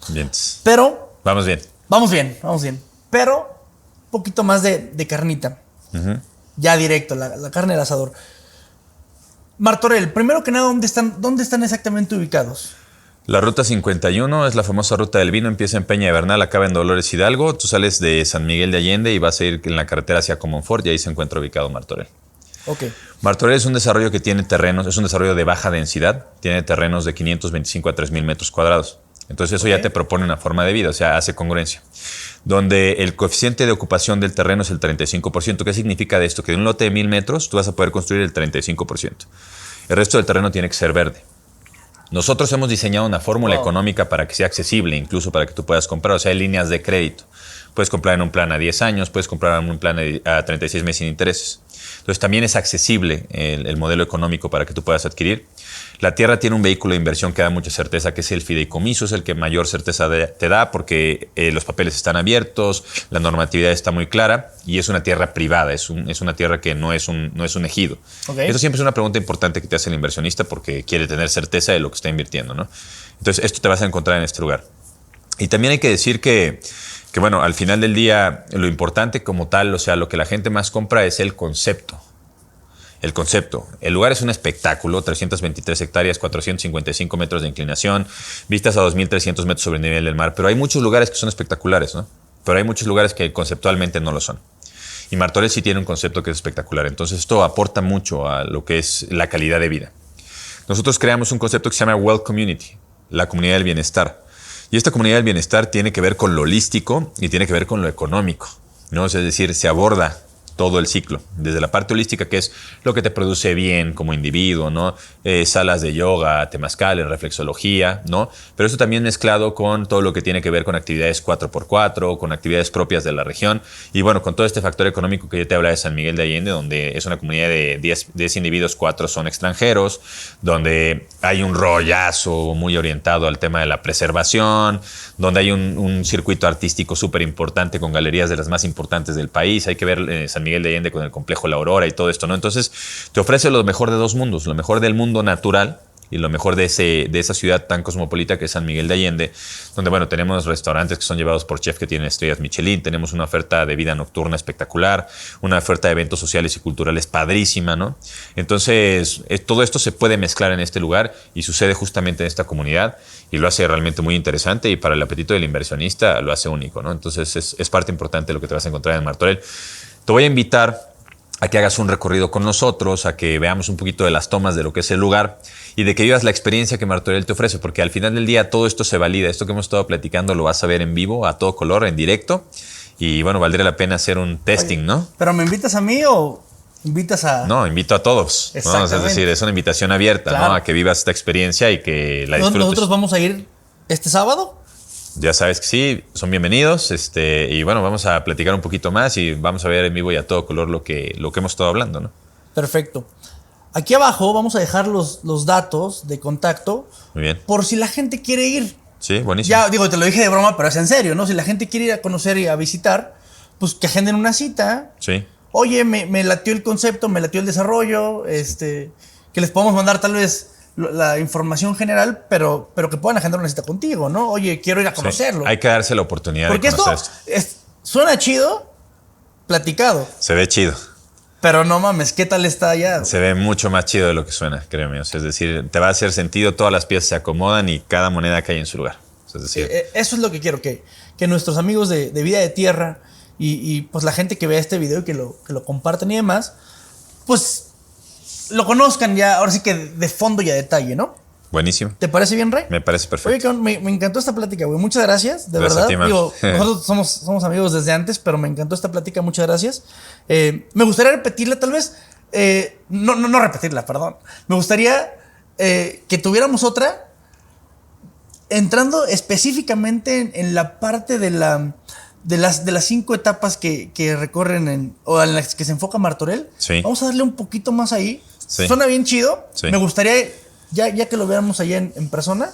Bien. Pero Vamos bien. vamos bien. Pero un poquito más de carnita. Ya directo, la carne del asador. Martorell, primero que nada, ¿dónde están exactamente ubicados? La ruta 51 es la famosa ruta del vino, empieza en Peña de Bernal, acaba en Dolores Hidalgo. Tú sales de San Miguel de Allende y vas a ir en la carretera hacia Comonfort y ahí se encuentra ubicado Martorell. Ok. Martorell es un desarrollo que tiene terrenos, es un desarrollo de baja densidad, tiene terrenos de 525 a 3,000 metros cuadrados. Entonces eso ya te propone una forma de vida, o sea, hace congruencia. Donde el coeficiente de ocupación del terreno es el 35%. ¿Qué significa de esto? Que de un lote de 1,000 metros tú vas a poder construir el 35%. El resto del terreno tiene que ser verde. Nosotros hemos diseñado una fórmula económica para que sea accesible, incluso para que tú puedas comprar, o sea, hay líneas de crédito. Puedes comprar en un plan a 10 años, puedes comprar en un plan a 36 meses sin intereses. Entonces también es accesible el modelo económico para que tú puedas adquirir. La tierra tiene un vehículo de inversión que da mucha certeza, que es el fideicomiso, es el que mayor certeza te da porque los papeles están abiertos, la normatividad está muy clara y es una tierra privada, es una tierra que no es un ejido. Okay. Eso siempre es una pregunta importante que te hace el inversionista porque quiere tener certeza de lo que está invirtiendo, ¿no? Entonces esto te vas a encontrar en este lugar. Y también hay que decir que bueno, al final del día lo importante como tal, o sea, lo que la gente más compra es el concepto. El concepto. El lugar es un espectáculo, 323 hectáreas, 455 metros de inclinación, vistas a 2.300 metros sobre el nivel del mar, pero hay muchos lugares que son espectaculares, ¿no? pero hay muchos lugares que conceptualmente no lo son. Y Martorell sí tiene un concepto que es espectacular. Entonces esto aporta mucho a lo que es la calidad de vida. Nosotros creamos un concepto que se llama Well Community, la comunidad del bienestar. Y esta comunidad del bienestar tiene que ver con lo holístico y tiene que ver con lo económico, ¿no? Es decir, se aborda todo el ciclo, desde la parte holística, que es lo que te produce bien como individuo, ¿no? Salas de yoga, temazcales, reflexología, ¿no? Pero eso también mezclado con todo lo que tiene que ver con actividades 4x4, con actividades propias de la región, y bueno, con todo este factor económico que yo te hablaba de San Miguel de Allende, donde es una comunidad de 10 individuos, 4 son extranjeros, donde hay un rollazo muy orientado al tema de la preservación, donde hay un circuito artístico súper importante con galerías de las más importantes del país. Hay que ver San Miguel de Allende con el complejo La Aurora y todo esto, ¿no? Entonces te ofrece lo mejor de dos mundos, lo mejor del mundo natural y lo mejor de esa ciudad tan cosmopolita que es San Miguel de Allende, donde, bueno, tenemos restaurantes que son llevados por chefs que tienen estrellas Michelin, tenemos una oferta de vida nocturna espectacular, una oferta de eventos sociales y culturales padrísima, ¿no? Entonces, todo esto se puede mezclar en este lugar y sucede justamente en esta comunidad y lo hace realmente muy interesante y para el apetito del inversionista lo hace único, ¿no? Entonces, es parte importante de lo que te vas a encontrar en Martorell. Te voy a invitar a que hagas un recorrido con nosotros, a que veamos un poquito de las tomas de lo que es el lugar y de que vivas la experiencia que Martorell te ofrece, porque al final del día todo esto se valida. Esto que hemos estado platicando lo vas a ver en vivo, a todo color, en directo. Y bueno, valdría la pena hacer un testing, ¿no? ¿Pero me invitas a mí o invitas a...? No, invito a todos, ¿no? Es decir, es una invitación abierta, claro, ¿no? A que vivas esta experiencia y que la disfrutes. ¿Nosotros vamos a ir este sábado? Ya sabes que sí, son bienvenidos. Y bueno, vamos a platicar un poquito más y vamos a ver en vivo y a todo color lo que hemos estado hablando, ¿no? Perfecto. Aquí abajo vamos a dejar los datos de contacto. Muy bien. Por si la gente quiere ir. Sí, buenísimo. Ya digo, te lo dije de broma, pero es en serio, ¿no? Si la gente quiere ir a conocer y a visitar, pues que agenden una cita. Sí. Oye, me latió el concepto, me latió el desarrollo, que les podamos mandar tal vez la información general, pero que puedan agendar una cita contigo, ¿no? Oye, quiero ir a conocerlo. Sí. Hay que darse la oportunidad porque de conocer esto. Suena chido, platicado. Se ve chido. Pero no mames, ¿qué tal está allá? Se ve mucho más chido de lo que suena, créeme. O sea, es decir, te va a hacer sentido, todas las piezas se acomodan y cada moneda cae en su lugar. O sea, es decir, eso es lo que quiero, que nuestros amigos de Vida de Tierra y pues la gente que vea este video y que lo compartan y demás, pues lo conozcan ya, ahora sí que de fondo y a detalle, ¿no? Buenísimo. ¿Te parece bien, Ray? Me parece perfecto. Oye, me encantó esta plática, güey. Muchas gracias, de verdad. Digo, nosotros somos amigos desde antes, pero me encantó esta plática. Muchas gracias. Me gustaría repetirla, tal vez. No repetirla, perdón. Me gustaría que tuviéramos otra entrando específicamente en la parte de las 5 etapas que recorren o en las que se enfoca Martorell. Sí. Vamos a darle un poquito más ahí. Sí. Suena bien chido. Sí. Me gustaría, ya que lo veamos allá en persona,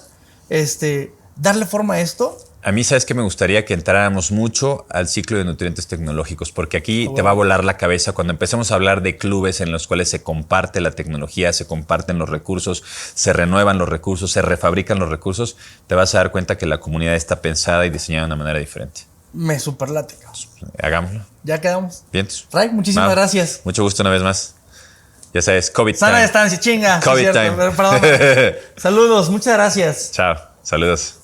darle forma a esto. A mí, ¿sabes qué? Me gustaría que entráramos mucho al ciclo de nutrientes tecnológicos, porque aquí te va a volar la cabeza cuando empecemos a hablar de clubes en los cuales se comparte la tecnología, se comparten los recursos, se renuevan los recursos, se refabrican los recursos. Te vas a dar cuenta que la comunidad está pensada y diseñada de una manera diferente. Me superlate. Hagámoslo. Ya quedamos. Bien. Ray, muchísimas gracias. Mucho gusto una vez más. Ya sabes, COVID Sana time. distancia, chinga. COVID sí, time. Perdón. Saludos, muchas gracias. Chao, saludos.